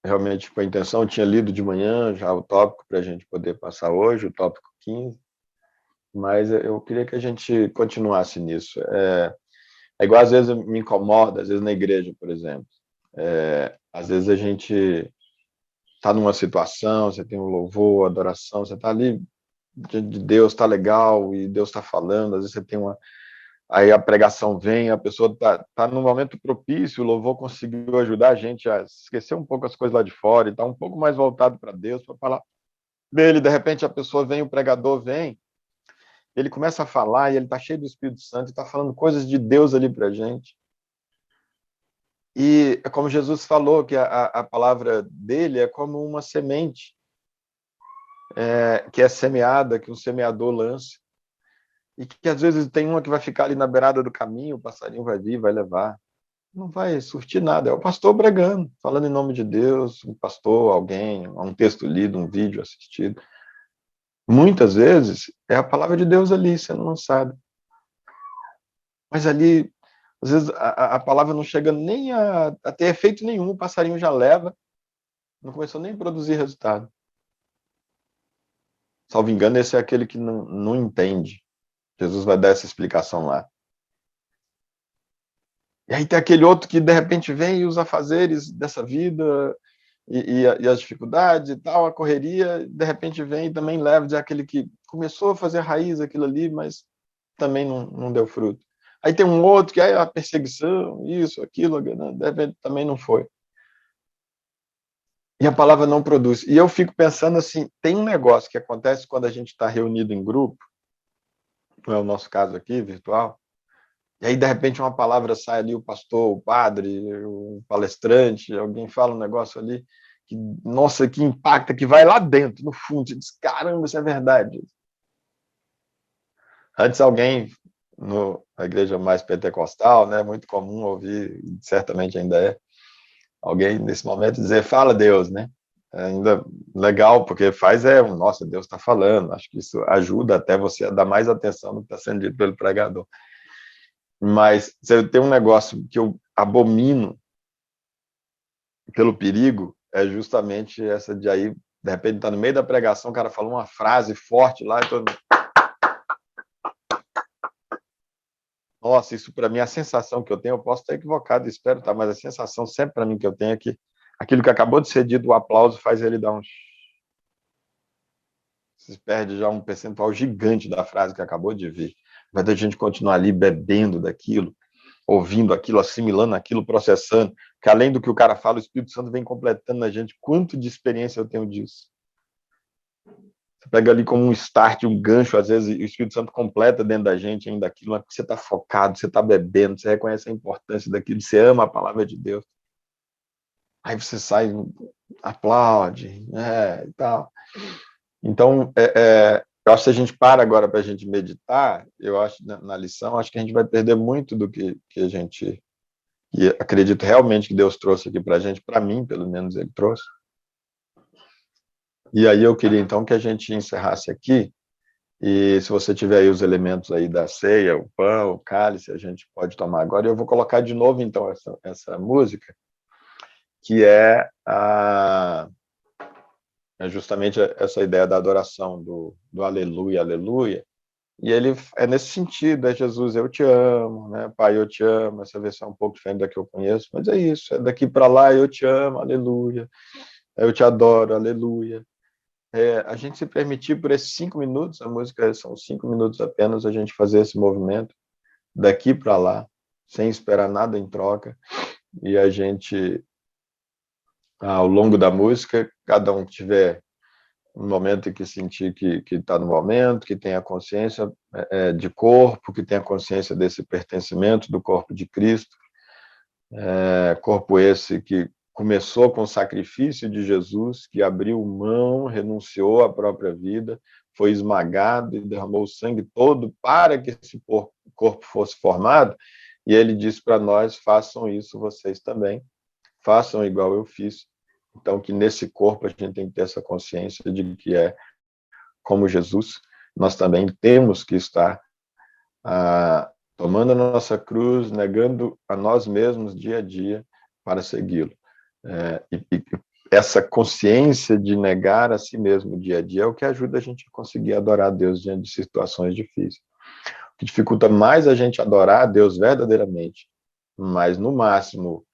realmente com a intenção, eu tinha lido de manhã já o tópico para a gente poder passar hoje, o tópico 15, mas eu queria que a gente continuasse nisso. É igual, às vezes me incomoda, às vezes na igreja, por exemplo. Às vezes a gente está numa situação, você tem um louvor, adoração, você está ali diante de Deus, está legal, e Deus está falando, às vezes você tem uma. Aí a pregação vem, a pessoa tá num momento propício, o louvor conseguiu ajudar a gente a esquecer um pouco as coisas lá de fora e tá um pouco mais voltado para Deus, para falar dele. De repente a pessoa vem, o pregador vem, ele começa a falar e ele tá cheio do Espírito Santo e tá falando coisas de Deus ali pra gente. E é como Jesus falou, que a palavra dele é como uma semente que é semeada, que um semeador lança, e que às vezes tem uma que vai ficar ali na beirada do caminho, o passarinho vai vir, vai levar. Não vai surtir nada. É o pastor pregando, falando em nome de Deus, um pastor, alguém, um texto lido, um vídeo assistido. Muitas vezes é a palavra de Deus ali sendo lançada. Mas ali, às vezes, a palavra não chega nem a ter efeito nenhum, o passarinho já leva, não começou nem a produzir resultado. Salvo engano, esse é aquele que não entende. Jesus vai dar essa explicação lá. E aí tem aquele outro que de repente vem e os afazeres dessa vida e as dificuldades e tal, a correria, de repente vem e também leva de aquele que começou a fazer raiz aquilo ali, mas também não deu fruto. Aí tem um outro que é a perseguição, isso, aquilo, também não foi. E a palavra não produz. E eu fico pensando assim, tem um negócio que acontece quando a gente está reunido em grupo, não é o nosso caso aqui, virtual, e aí de repente uma palavra sai ali, o pastor, o padre, o palestrante, alguém fala um negócio ali, que, nossa, que impacta, que vai lá dentro, no fundo, você diz, caramba, isso é verdade. Antes alguém, na igreja mais pentecostal, né, muito comum ouvir, certamente ainda é, alguém nesse momento dizer, fala Deus, né? É ainda legal, porque nossa, Deus está falando, acho que isso ajuda até você a dar mais atenção no que está sendo dito pelo pregador. Mas você tem um negócio que eu abomino pelo perigo, é justamente essa de aí, de repente tá no meio da pregação, o cara falou uma frase forte lá, e todo mundo... Nossa, isso para mim, a sensação que eu tenho, eu posso estar equivocado, espero, tá? Mas a sensação sempre para mim que eu tenho é que aquilo que acabou de ser dito, o aplauso faz ele dar um... Se perde já um percentual gigante da frase que acabou de vir. Vai ter gente continuar ali bebendo daquilo, ouvindo aquilo, assimilando aquilo, processando, que além do que o cara fala, o Espírito Santo vem completando na gente. Quanto de experiência eu tenho disso? Você pega ali como um start, um gancho, às vezes, e o Espírito Santo completa dentro da gente ainda aquilo, mas você está focado, você está bebendo, você reconhece a importância daquilo, você ama a palavra de Deus. Aí você sai, aplaude, e tal. Então, eu acho que se a gente para agora para a gente meditar, eu acho, na lição, acho que a gente vai perder muito do que a gente... E acredito realmente que Deus trouxe aqui para a gente, para mim, pelo menos, Ele trouxe. E aí eu queria, então, que a gente encerrasse aqui, e se você tiver aí os elementos aí da ceia, o pão, o cálice, a gente pode tomar agora. E eu vou colocar de novo, então, essa música, que é justamente essa ideia da adoração, do aleluia, aleluia. E ele é nesse sentido, é Jesus, eu te amo, né? Pai, eu te amo. Essa versão é um pouco diferente da que eu conheço, mas é isso, é daqui para lá, eu te amo, aleluia. Eu te adoro, aleluia. A gente se permitir por esses 5 minutos, a música são 5 minutos apenas, a gente fazer esse movimento daqui para lá, sem esperar nada em troca, e a gente, ao longo da música, cada um que tiver um momento em que sentir que está no momento, que tenha consciência de corpo, que tenha consciência desse pertencimento do corpo de Cristo, corpo esse que começou com o sacrifício de Jesus, que abriu mão, renunciou à própria vida, foi esmagado e derramou o sangue todo para que esse corpo fosse formado, e ele disse para nós, façam isso vocês também, façam igual eu fiz. Então, que nesse corpo a gente tem que ter essa consciência de que é como Jesus, nós também temos que estar tomando a nossa cruz, negando a nós mesmos dia a dia para segui-lo. E essa consciência de negar a si mesmo dia a dia é o que ajuda a gente a conseguir adorar a Deus diante de situações difíceis. O que dificulta mais a gente adorar a Deus verdadeiramente, mas no máximo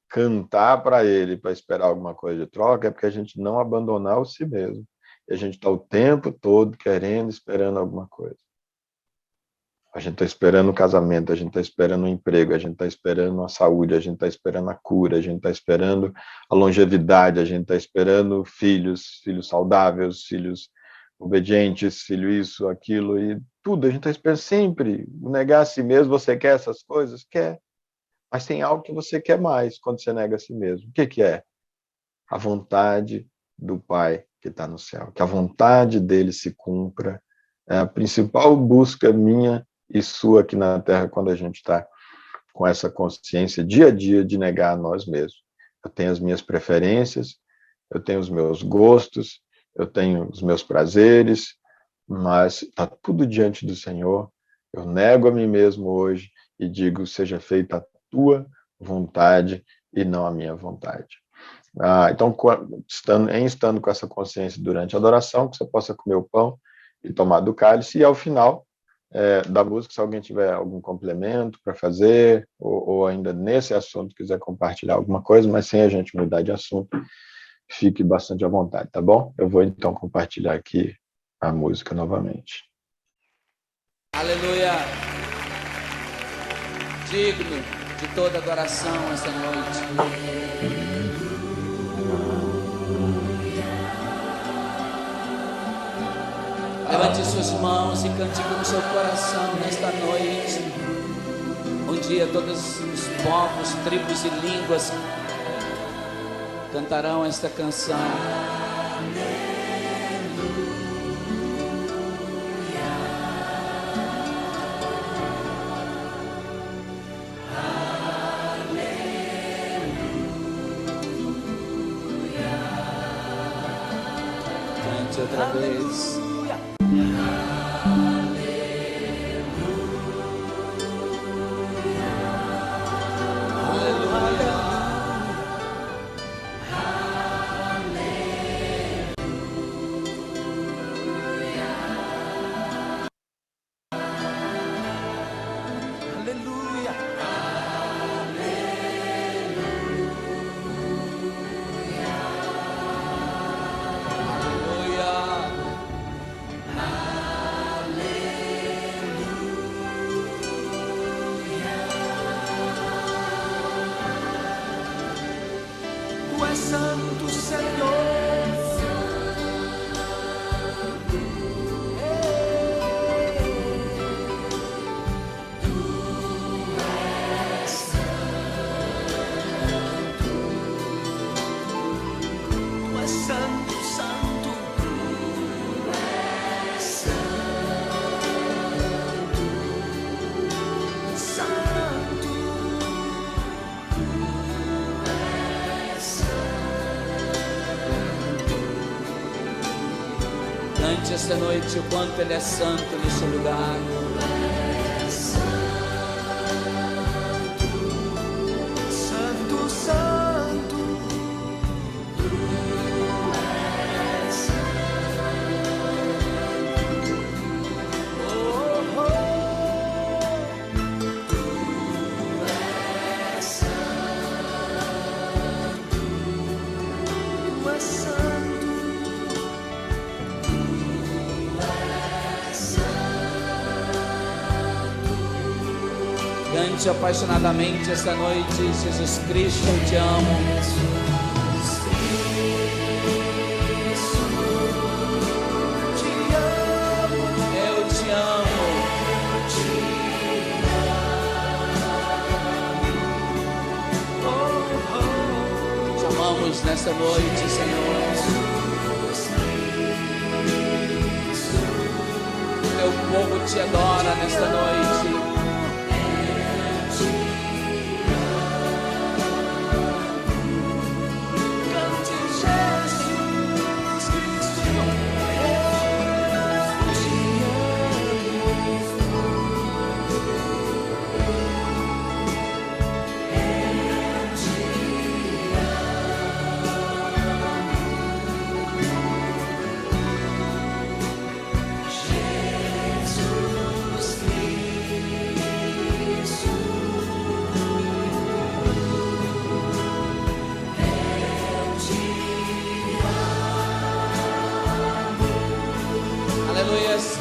cantar para Ele para esperar alguma coisa de troca, é porque a gente não abandonar o si mesmo. E a gente está o tempo todo querendo, esperando alguma coisa. A gente está esperando o casamento, a gente está esperando o emprego, a gente está esperando a saúde, a gente está esperando a cura, a gente está esperando a longevidade, a gente está esperando filhos saudáveis, filhos obedientes, filho isso, aquilo, e tudo. A gente está esperando sempre. Negar a si mesmo, você quer essas coisas? Quer. Mas tem algo que você quer mais quando você nega a si mesmo. O que é? A vontade do Pai que está no céu. Que a vontade dele se cumpra. É a principal busca minha e sua aqui na Terra, quando a gente está com essa consciência dia a dia de negar a nós mesmos. Eu tenho as minhas preferências, eu tenho os meus gostos, eu tenho os meus prazeres, mas está tudo diante do Senhor. Eu nego a mim mesmo hoje e digo, seja feita a tua vontade e não a minha vontade. Então, estando com essa consciência durante a adoração, que você possa comer o pão e tomar do cálice, e ao final da música, se alguém tiver algum complemento para fazer, ou ainda nesse assunto quiser compartilhar alguma coisa, mas sem a gente mudar de assunto, fique bastante à vontade, tá bom? Eu vou então compartilhar aqui a música novamente. Aleluia! Digno de toda adoração esta noite. Levante suas mãos e cante com o seu coração nesta noite. Um dia todos os povos, tribos e línguas cantarão esta canção. Cante outra vez. Santo Senhor. Cante esta noite o quanto Ele é santo nesse lugar. Santo, santo. Oh, oh. Tu és santo. Cante apaixonadamente esta noite, Jesus Cristo, eu te amo. Eu te amo. Te amamos nesta noite, Senhor. Teu povo te adora nesta noite.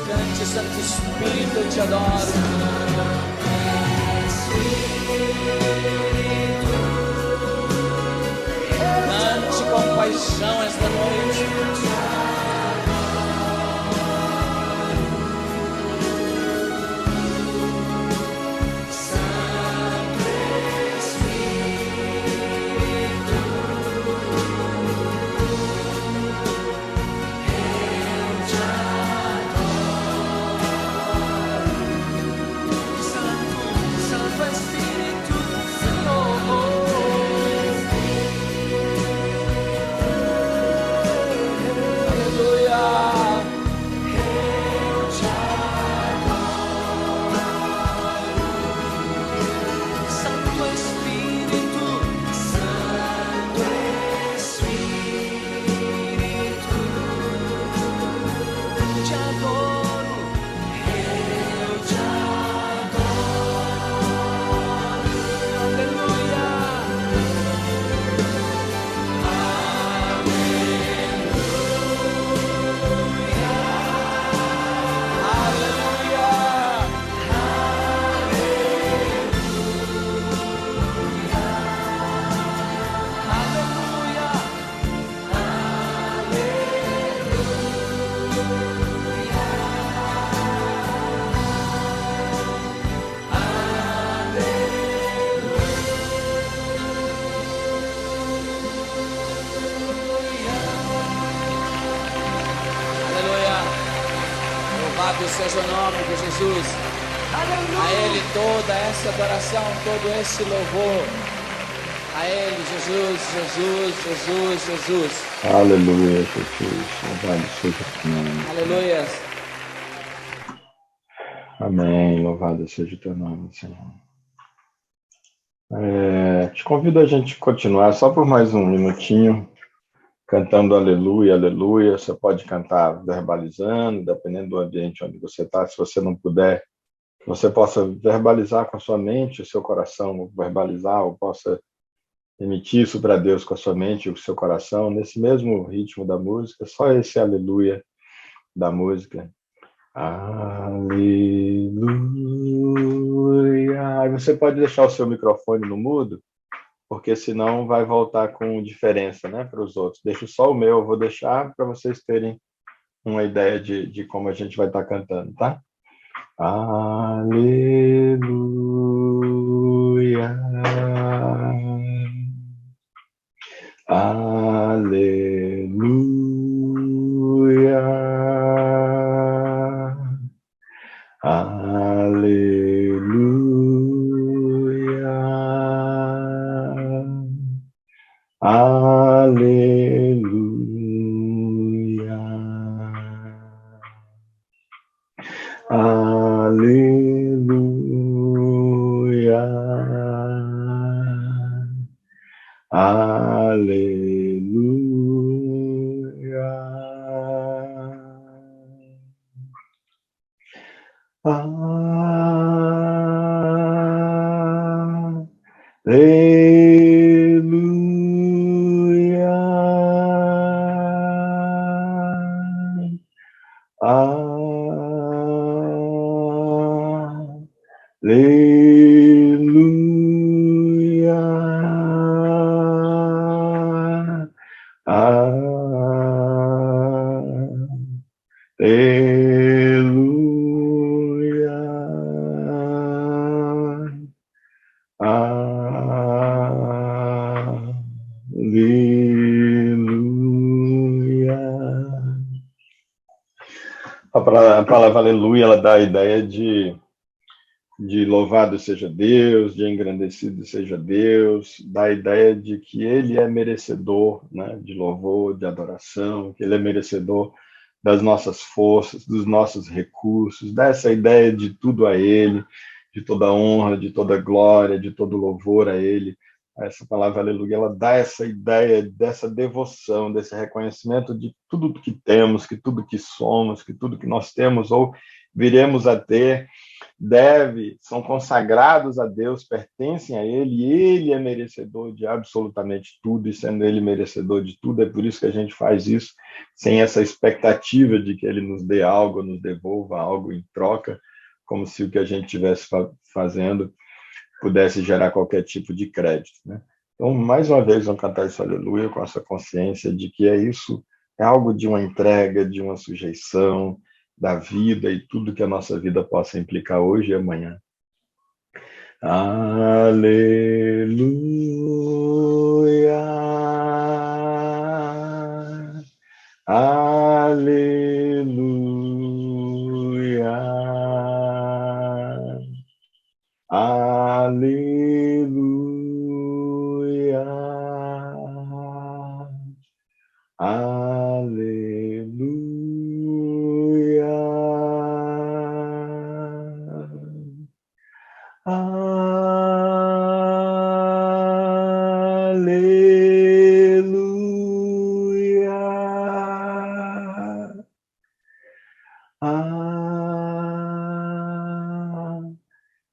Cante, Santo Espírito, eu te adoro. Cante com paixão esta noite. Louvado seja o nome de Jesus. A Ele toda essa adoração, todo esse louvor. A Ele, Jesus, Jesus, Jesus, Jesus. Aleluia, Jesus. Louvado seja o teu nome. Aleluia. Amém. Louvado seja o teu nome, Senhor. Te convido a gente continuar só por mais um minutinho, cantando aleluia, aleluia. Você pode cantar verbalizando, dependendo do ambiente onde você está. Se você não puder, que você possa verbalizar com a sua mente, o seu coração, verbalizar, ou possa emitir isso para Deus com a sua mente e o seu coração, nesse mesmo ritmo da música, só esse aleluia da música. Aleluia. Aí você pode deixar o seu microfone no mudo, porque senão vai voltar com diferença, né, para os outros. Deixo só o meu, eu vou deixar para vocês terem uma ideia de como a gente vai estar cantando, tá? Aleluia. Aleluia. Aleluia. Aleluia. Aleluia. A palavra aleluia, ela dá a ideia de louvado seja Deus, de engrandecido seja Deus, dá a ideia de que Ele é merecedor, né, de louvor, de adoração, que Ele é merecedor das nossas forças, dos nossos recursos, dá essa ideia de tudo a Ele, de toda honra, de toda glória, de todo louvor a Ele. Essa palavra aleluia, ela dá essa ideia dessa devoção, desse reconhecimento de tudo que temos, que tudo que somos, que tudo que nós temos ou viremos a ter, são consagrados a Deus, pertencem a Ele, e Ele é merecedor de absolutamente tudo, e sendo Ele merecedor de tudo, é por isso que a gente faz isso, sem essa expectativa de que Ele nos dê algo, nos devolva algo em troca, como se o que a gente estivesse fazendo pudesse gerar qualquer tipo de crédito, né? Então, mais uma vez, vamos cantar esse aleluia com essa consciência de que é algo de uma entrega, de uma sujeição da vida e tudo que a nossa vida possa implicar hoje e amanhã. Aleluia, aleluia, aleluia, aleluia.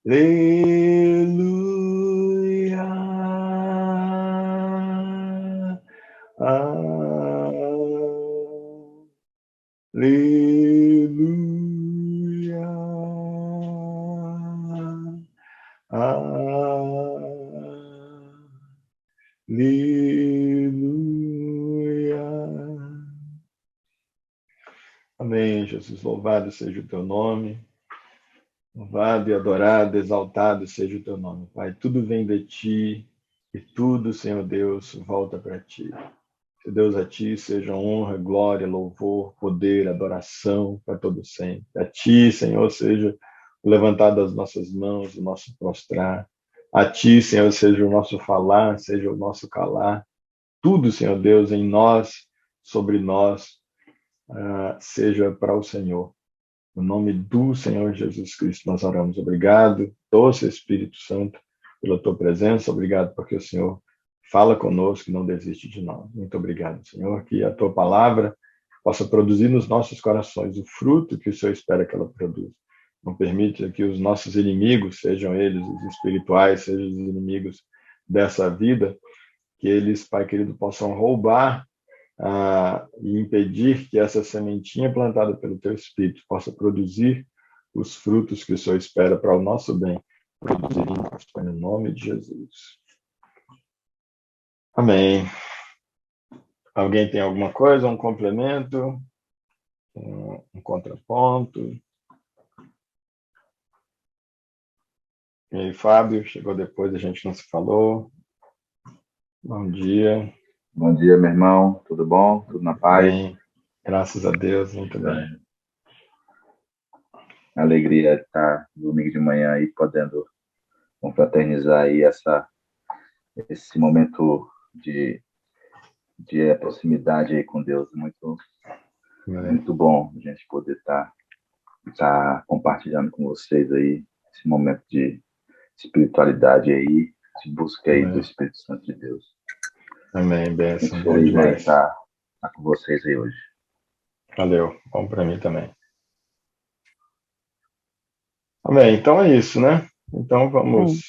Aleluia. Aleluia. Aleluia. Amém, Jesus. Louvado seja o teu nome. Louvado e adorado, exaltado seja o teu nome, Pai. Tudo vem de ti e tudo, Senhor Deus, volta para ti. Que Deus, a ti seja honra, glória, louvor, poder, adoração para todo sempre. A ti, Senhor, seja o levantar das nossas mãos, o nosso prostrar. A ti, Senhor, seja o nosso falar, seja o nosso calar. Tudo, Senhor Deus, em nós, sobre nós, seja para o Senhor. No nome do Senhor Jesus Cristo, nós oramos. Obrigado, doce Espírito Santo, pela tua presença. Obrigado porque o Senhor fala conosco e não desiste de nós. Muito obrigado, Senhor, que a tua palavra possa produzir nos nossos corações o fruto que o Senhor espera que ela produza. Não permita que os nossos inimigos, sejam eles os espirituais, sejam os inimigos dessa vida, que eles, Pai querido, possam roubar e impedir que essa sementinha plantada pelo teu Espírito possa produzir os frutos que o Senhor espera para o nosso bem, produzir em nós, no nome de Jesus. Amém. Alguém tem alguma coisa, um complemento, um contraponto? E aí, Fábio, chegou depois, a gente não se falou. Bom dia. Bom dia, meu irmão. Tudo bom? Tudo na paz? Bem, graças a Deus, muito bem. Alegria de estar domingo de manhã aí, podendo confraternizar aí esse momento de proximidade aí com Deus. Muito bom a gente poder estar compartilhando com vocês aí esse momento de espiritualidade aí, de busca aí do Espírito Santo de Deus. Amém, benção. Bom demais estar com vocês aí hoje. Valeu, bom para mim também. Amém, então é isso, né? Então vamos...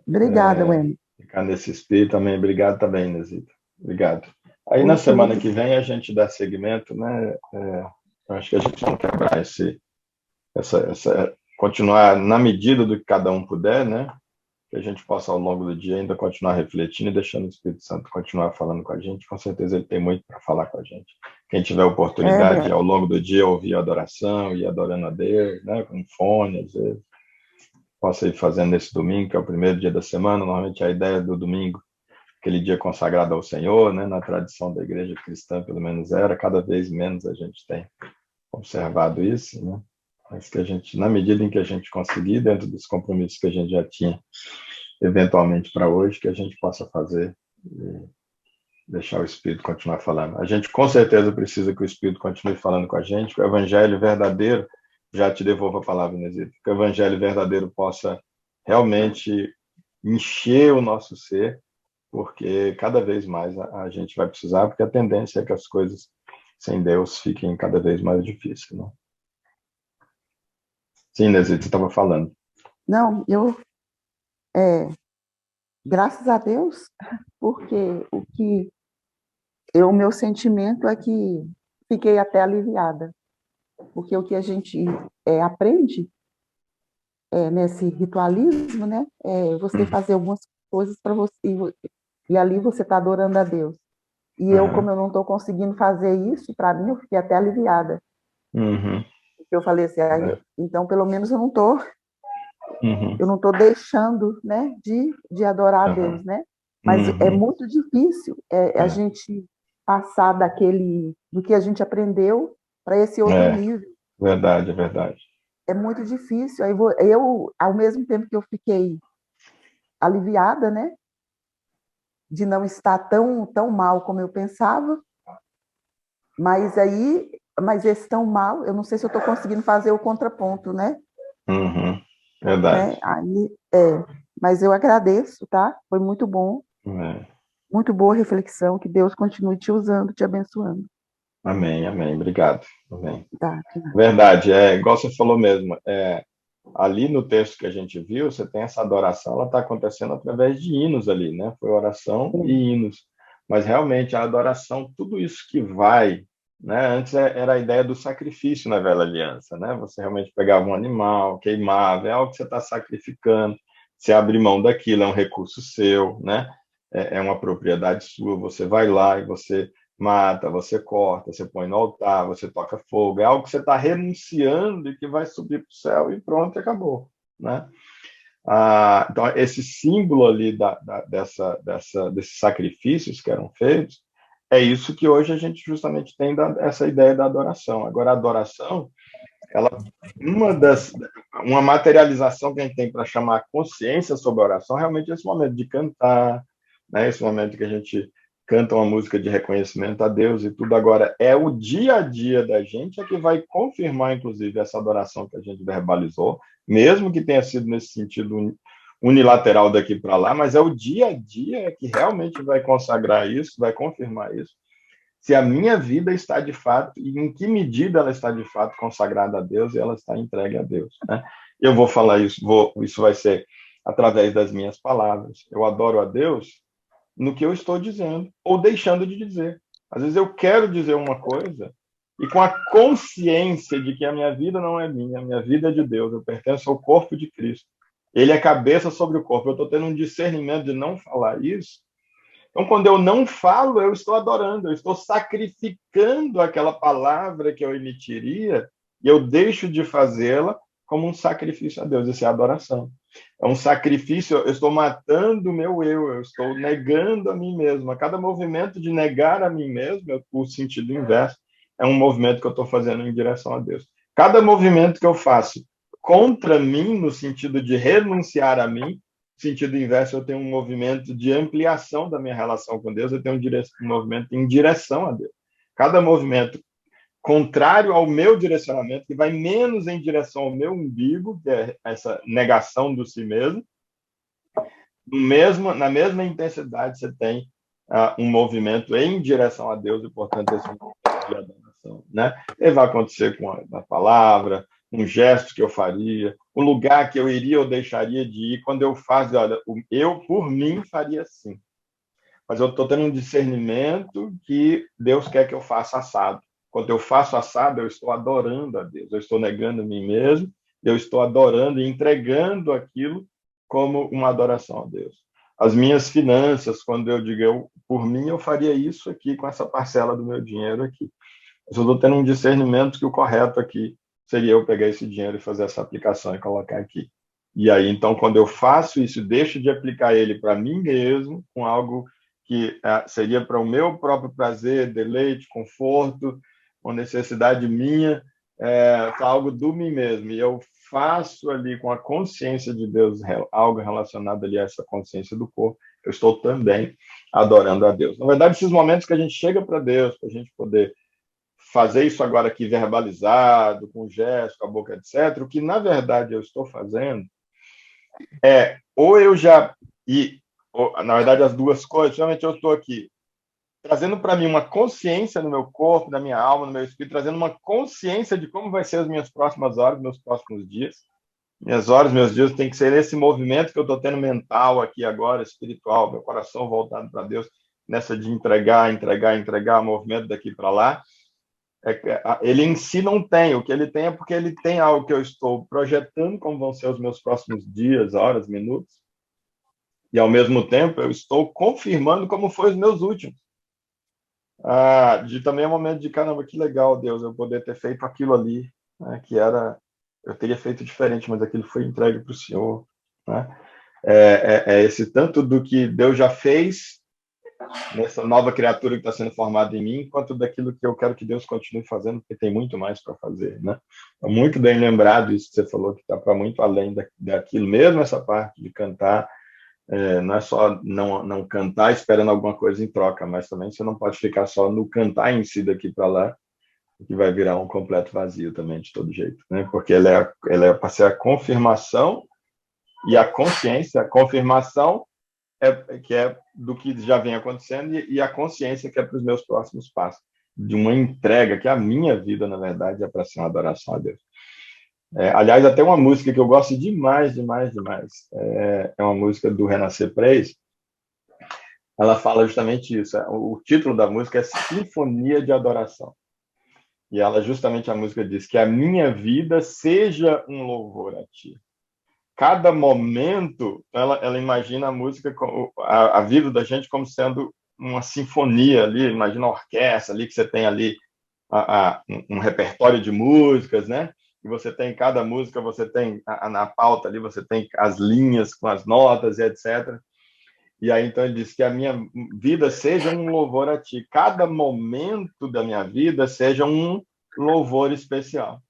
Obrigada, Wendy. Ficar nesse espírito também. Obrigado também, Inesita. Obrigado. Aí na semana que vem a gente dá seguimento, né? Acho que a gente vai quebrar continuar na medida do que cada um puder, né? Que a gente possa ao longo do dia ainda continuar refletindo e deixando o Espírito Santo continuar falando com a gente. Com certeza ele tem muito para falar com a gente. Quem tiver oportunidade ao longo do dia ouvir a adoração e adorando a Deus, né? Com fone, às vezes, possa ir fazendo nesse domingo, que é o primeiro dia da semana. Normalmente a ideia do domingo, aquele dia consagrado ao Senhor, né? Na tradição da igreja cristã, pelo menos era, cada vez menos a gente tem observado isso, né? Mas que a gente, na medida em que a gente conseguir, dentro dos compromissos que a gente já tinha, eventualmente para hoje, que a gente possa fazer e deixar o Espírito continuar falando. A gente com certeza precisa que o Espírito continue falando com a gente, que o Evangelho verdadeiro, já te devolvo a palavra, Inesita, que o Evangelho verdadeiro possa realmente encher o nosso ser, porque cada vez mais a gente vai precisar, porque a tendência é que as coisas sem Deus fiquem cada vez mais difíceis, né? Sim, Inesita, você estava falando. Não, graças a Deus, porque o meu sentimento é que fiquei até aliviada, porque o que a gente aprende nesse ritualismo, né, é você fazer algumas coisas para você, e ali você está adorando a Deus. E eu, como eu não estou conseguindo fazer isso, para mim, eu fiquei até aliviada. Uhum. Eu falei assim, então pelo menos eu não estou Uhum. deixando, né, de adorar a Deus, né? Mas é Uhum. muito difícil a gente passar do que a gente aprendeu para esse outro nível. Verdade, é verdade. É muito difícil. Aí eu, ao mesmo tempo que eu fiquei aliviada, né, de não estar tão mal como eu pensava, mas esse tão mal, eu não sei se eu estou conseguindo fazer o contraponto, né? Uhum. Verdade. Né? Mas eu agradeço, tá? Foi muito bom, muito boa reflexão. Que Deus continue te usando, te abençoando. Amém, amém. Obrigado. Amém. Tá? Verdade, igual você falou mesmo. Ali no texto que a gente viu, você tem essa adoração, ela está acontecendo através de hinos ali, né? Foi oração e hinos. Mas realmente a adoração, tudo isso que vai, né? Antes era a ideia do sacrifício na velha aliança, né? Você realmente pegava um animal, queimava, é algo que você está sacrificando. Você abre mão daquilo, é um recurso seu, né? É uma propriedade sua. Você vai lá e você mata, você corta, você põe no altar, você toca fogo, é algo que você está renunciando e que vai subir para o céu e pronto, acabou, né? Então, esse símbolo ali desses sacrifícios que eram feitos, é isso que hoje a gente justamente tem essa ideia da adoração. Agora, a adoração, uma materialização que a gente tem para chamar consciência sobre a oração, realmente é esse momento de cantar, né? Esse momento que a gente canta uma música de reconhecimento a Deus e tudo. Agora, é o dia a dia da gente que vai confirmar, inclusive, essa adoração que a gente verbalizou, mesmo que tenha sido nesse sentido unilateral daqui para lá, mas é o dia a dia que realmente vai consagrar isso, vai confirmar isso. Se a minha vida está de fato, e em que medida ela está de fato consagrada a Deus e ela está entregue a Deus, né? Eu vou falar isso, isso vai ser através das minhas palavras. Eu adoro a Deus no que eu estou dizendo ou deixando de dizer. Às vezes eu quero dizer uma coisa e com a consciência de que a minha vida não é minha, a minha vida é de Deus, eu pertenço ao corpo de Cristo. Ele é cabeça sobre o corpo. Eu estou tendo um discernimento de não falar isso. Então, quando eu não falo, eu estou adorando, eu estou sacrificando aquela palavra que eu emitiria e eu deixo de fazê-la como um sacrifício a Deus. Isso é adoração. É um sacrifício, eu estou matando o meu eu estou negando a mim mesmo. A cada movimento de negar a mim mesmo, o sentido inverso, é um movimento que eu estou fazendo em direção a Deus. Cada movimento que eu faço contra mim, no sentido de renunciar a mim, no sentido inverso, eu tenho um movimento de ampliação da minha relação com Deus, eu tenho um movimento em direção a Deus. Cada movimento contrário ao meu direcionamento, que vai menos em direção ao meu umbigo, que é essa negação do si mesmo, na mesma intensidade você tem um movimento em direção a Deus e, portanto, esse movimento de adoração, né? Ele vai acontecer com a palavra, um gesto que eu faria, um lugar que eu iria ou deixaria de ir. Quando eu faço, olha, eu, por mim, faria assim. Mas eu estou tendo um discernimento que Deus quer que eu faça assado. Quando eu faço assado, eu estou adorando a Deus, eu estou negando a mim mesmo, eu estou adorando e entregando aquilo como uma adoração a Deus. As minhas finanças, quando eu digo, por mim, eu faria isso aqui com essa parcela do meu dinheiro aqui. Eu estou tendo um discernimento que o correto aqui seria eu pegar esse dinheiro e fazer essa aplicação e colocar aqui. E aí, então, quando eu faço isso, deixo de aplicar ele para mim mesmo, com algo que seria para o meu próprio prazer, deleite, conforto, uma necessidade minha, algo do mim mesmo. E eu faço ali com a consciência de Deus, algo relacionado ali a essa consciência do corpo, eu estou também adorando a Deus. Na verdade, esses momentos que a gente chega para Deus, para a gente poder fazer isso agora aqui verbalizado, com gesto, com a boca, etc., o que, na verdade, eu estou fazendo ou eu já... na verdade, as duas coisas, realmente eu estou aqui trazendo para mim uma consciência no meu corpo, na minha alma, no meu espírito, trazendo uma consciência de como vai ser as minhas próximas horas, meus próximos dias, Minhas horas, meus dias tem que ser esse movimento que eu estou tendo mental aqui agora, espiritual, meu coração voltado para Deus, nessa de entregar, movimento daqui para lá. Ele em si não tem, o que ele tem é porque ele tem algo que eu estou projetando como vão ser os meus próximos dias, horas, minutos, e ao mesmo tempo eu estou confirmando como foi os meus últimos. De também é um momento de, caramba, que legal, Deus, eu poder ter feito aquilo ali, né, que era, eu teria feito diferente, mas aquilo foi entregue para o Senhor, né? Esse tanto do que Deus já fez nessa nova criatura que está sendo formada em mim, quanto daquilo que eu quero que Deus continue fazendo, porque tem muito mais para fazer, né? É muito bem lembrado isso que você falou, que está para muito além daquilo, mesmo essa parte de cantar, não é só não cantar esperando alguma coisa em troca, mas também você não pode ficar só no cantar em si daqui para lá, que vai virar um completo vazio também, de todo jeito, né? Porque ele é para ser a confirmação e a consciência, a confirmação que é do que já vem acontecendo e a consciência que é para os meus próximos passos, de uma entrega que a minha vida, na verdade, é para ser uma adoração a Deus. Aliás, até uma música que eu gosto demais, é uma música do Renascer Praise. Ela fala justamente isso. O título da música é Sinfonia de Adoração. E ela, justamente, a música diz que a minha vida seja um louvor a ti. Cada momento, ela imagina a música, a vida da gente como sendo uma sinfonia ali, imagina a orquestra ali, que você tem ali um repertório de músicas, né? E você tem, cada música, você tem, na pauta ali, você tem as linhas com as notas e etc. E aí, então, ele diz que a minha vida seja um louvor a ti. Cada momento da minha vida seja um louvor especial.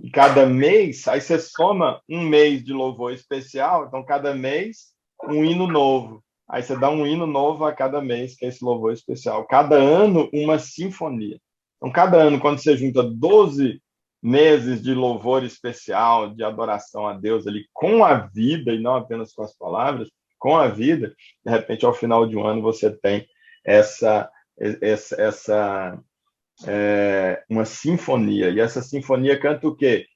E cada mês, aí você soma um mês de louvor especial, então cada mês um hino novo. Aí você dá um hino novo a cada mês, que é esse louvor especial. Cada ano, uma sinfonia. Então, cada ano, quando você junta 12 meses de louvor especial, de adoração a Deus ali, com a vida, e não apenas com as palavras, com a vida, de repente, ao final de um ano, você tem uma sinfonia. E essa sinfonia canta o quê?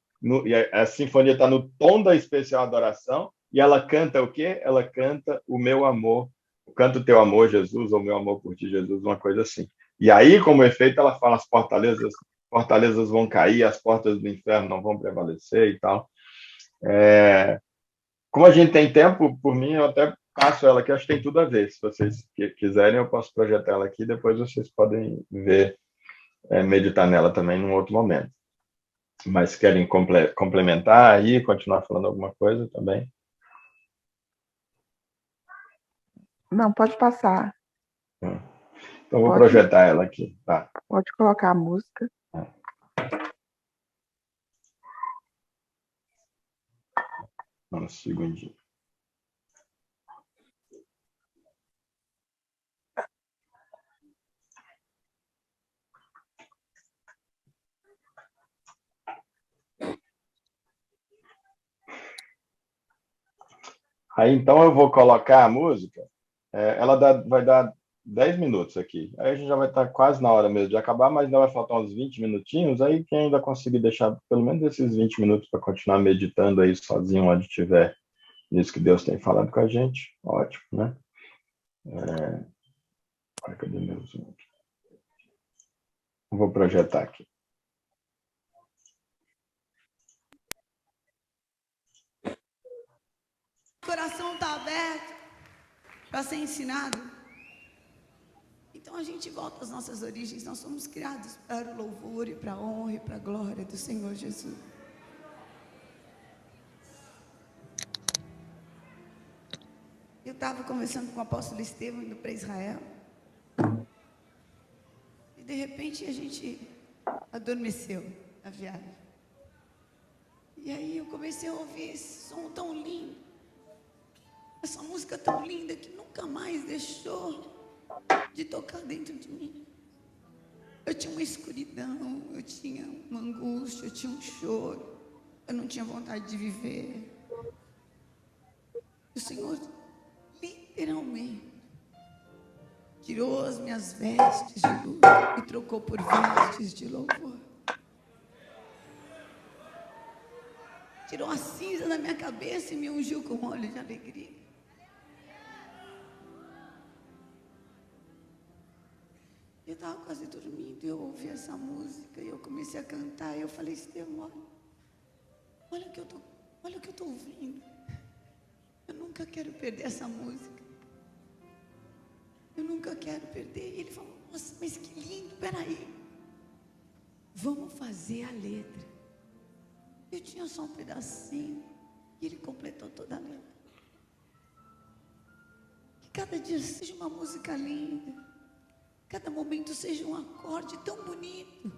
A sinfonia está no tom da especial adoração, e ela canta o quê? Ela canta o meu amor, canta o teu amor, Jesus, ou o meu amor por ti, Jesus, uma coisa assim. E aí, como efeito, ela fala: as fortalezas vão cair, as portas do inferno não vão prevalecer e tal. Como a gente tem tempo, por mim, eu até passo ela aqui, acho que tem tudo a ver. Se vocês quiserem, eu posso projetar ela aqui, depois vocês podem ver, meditar nela também num outro momento. Mas querem complementar aí, continuar falando alguma coisa também? Não, pode passar. Então, vou projetar ela aqui. Tá. Pode colocar a música. Um segundinho. Aí, então, eu vou colocar a música. Ela vai dar 10 minutos aqui. Aí a gente já vai estar quase na hora mesmo de acabar, mas ainda vai faltar uns 20 minutinhos. Aí, quem ainda conseguir deixar pelo menos esses 20 minutos para continuar meditando aí sozinho, onde estiver, nisso que Deus tem falado com a gente, ótimo, né? Cadê meu zoom aqui? Vou projetar aqui. O coração está aberto para ser ensinado. Então a gente volta às nossas origens. Nós somos criados para o louvor e para a honra e para a glória do Senhor Jesus. Eu estava conversando com o apóstolo Estevão, indo para Israel. E de repente a gente adormeceu na viagem. E aí eu comecei a ouvir esse som tão lindo. Essa música tão linda que nunca mais deixou de tocar dentro de mim. Eu tinha uma escuridão, eu tinha uma angústia, eu tinha um choro. Eu não tinha vontade de viver. O Senhor literalmente tirou as minhas vestes de luto e trocou por vestes de louvor. tirou a cinza da minha cabeça e me ungiu com óleo de alegria. Eu estava quase dormindo, eu ouvi essa música e eu comecei a cantar. E eu falei, Estevão, olha o que eu estou ouvindo. Eu nunca quero perder essa música. Eu nunca quero perder. E ele falou, nossa, mas que lindo, peraí. Vamos fazer a letra. Eu tinha só um pedacinho e ele completou toda a letra. Que cada dia seja uma música linda. Cada momento seja um acorde tão bonito.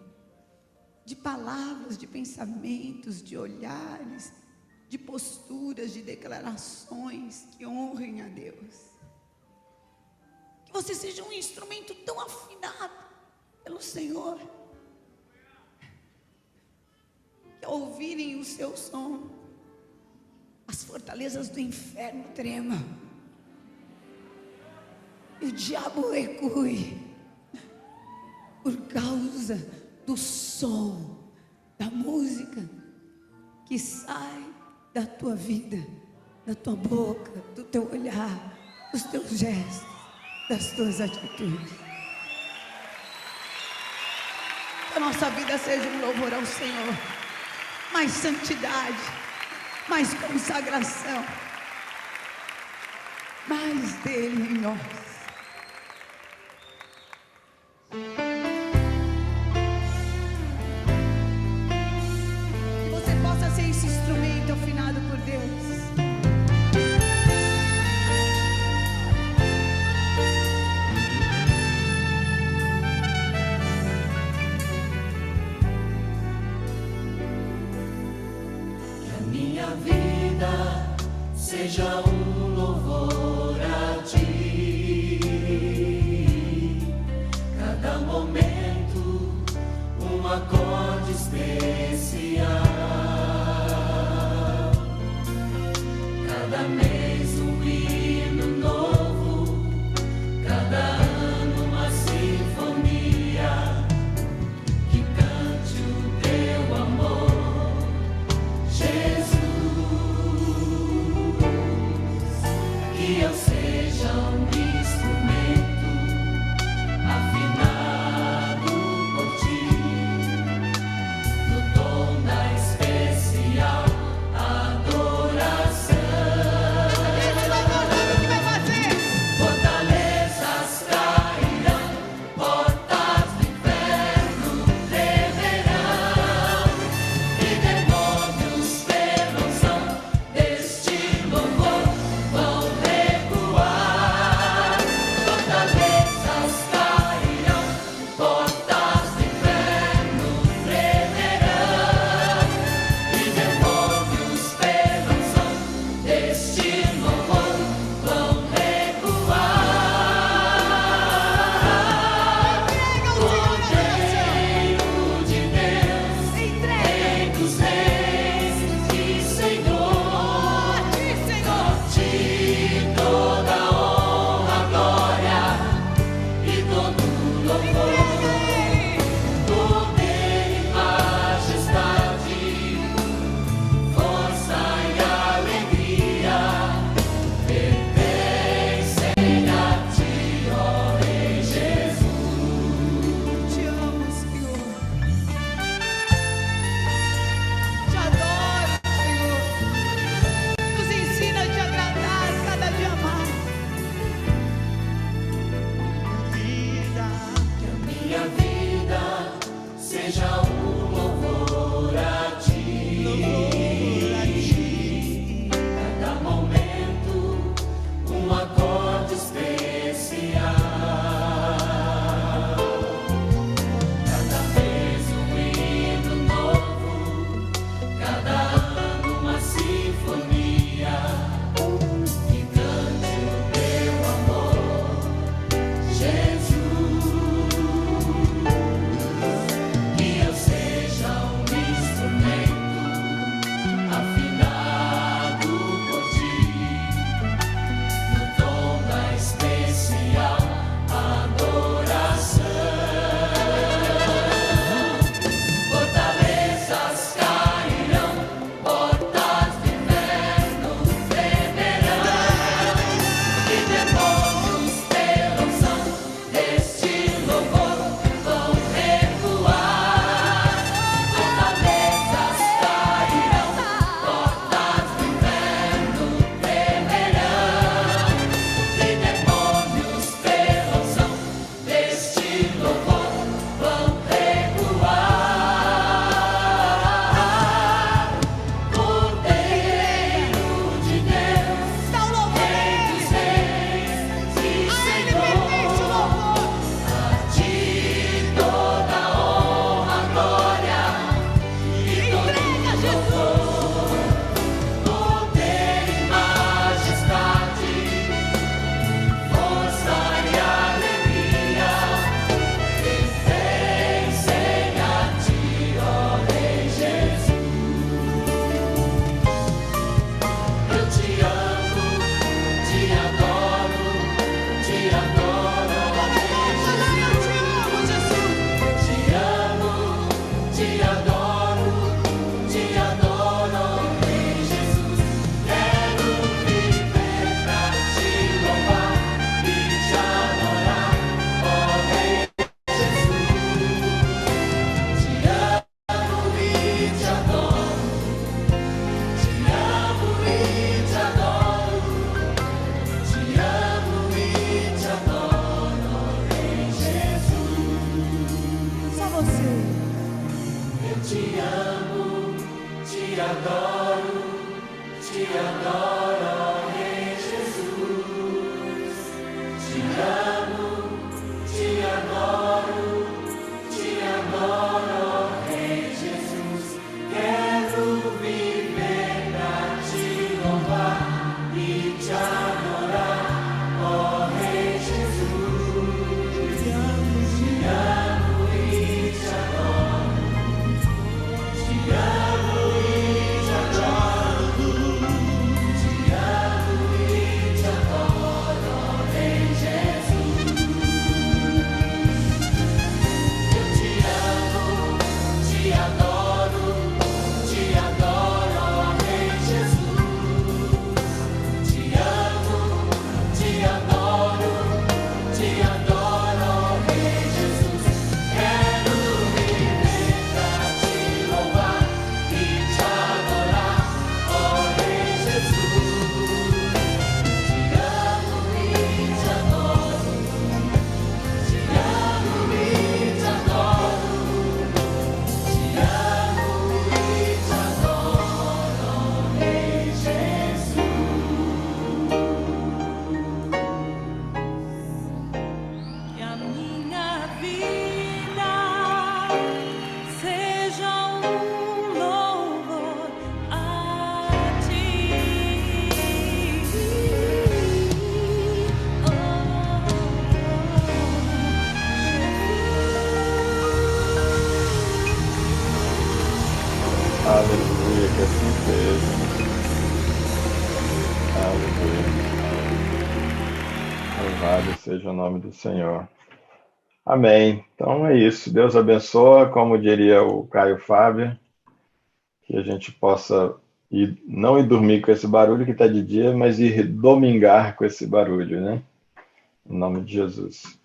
De palavras, de pensamentos, de olhares, de posturas, de declarações que honrem a Deus. Que você seja um instrumento tão afinado pelo Senhor, que ao ouvirem o seu som, as fortalezas do inferno tremam, e o diabo recue, por causa do som, da música que sai da tua vida, da tua boca, do teu olhar, dos teus gestos, das tuas atitudes. Que a nossa vida seja um louvor ao Senhor, mais santidade, mais consagração, mais dele em nós. Que você possa ser esse instrumento afinado por Deus. Minha vida seja um louvor a ti. Cada momento um acorde especial. Cada mês um hino novo. Cada ano uma sinfonia que cante o teu amor. Jesus, que eu seja um instrumento afinado por ti, no tom da esperança. Aleluia, que assim seja. Aleluia. Louvado seja o nome do Senhor. Amém. Então é isso. Deus abençoa, como diria o Caio Fábio, que a gente possa não ir dormir com esse barulho que está de dia, mas ir domingar com esse barulho, né? Em nome de Jesus.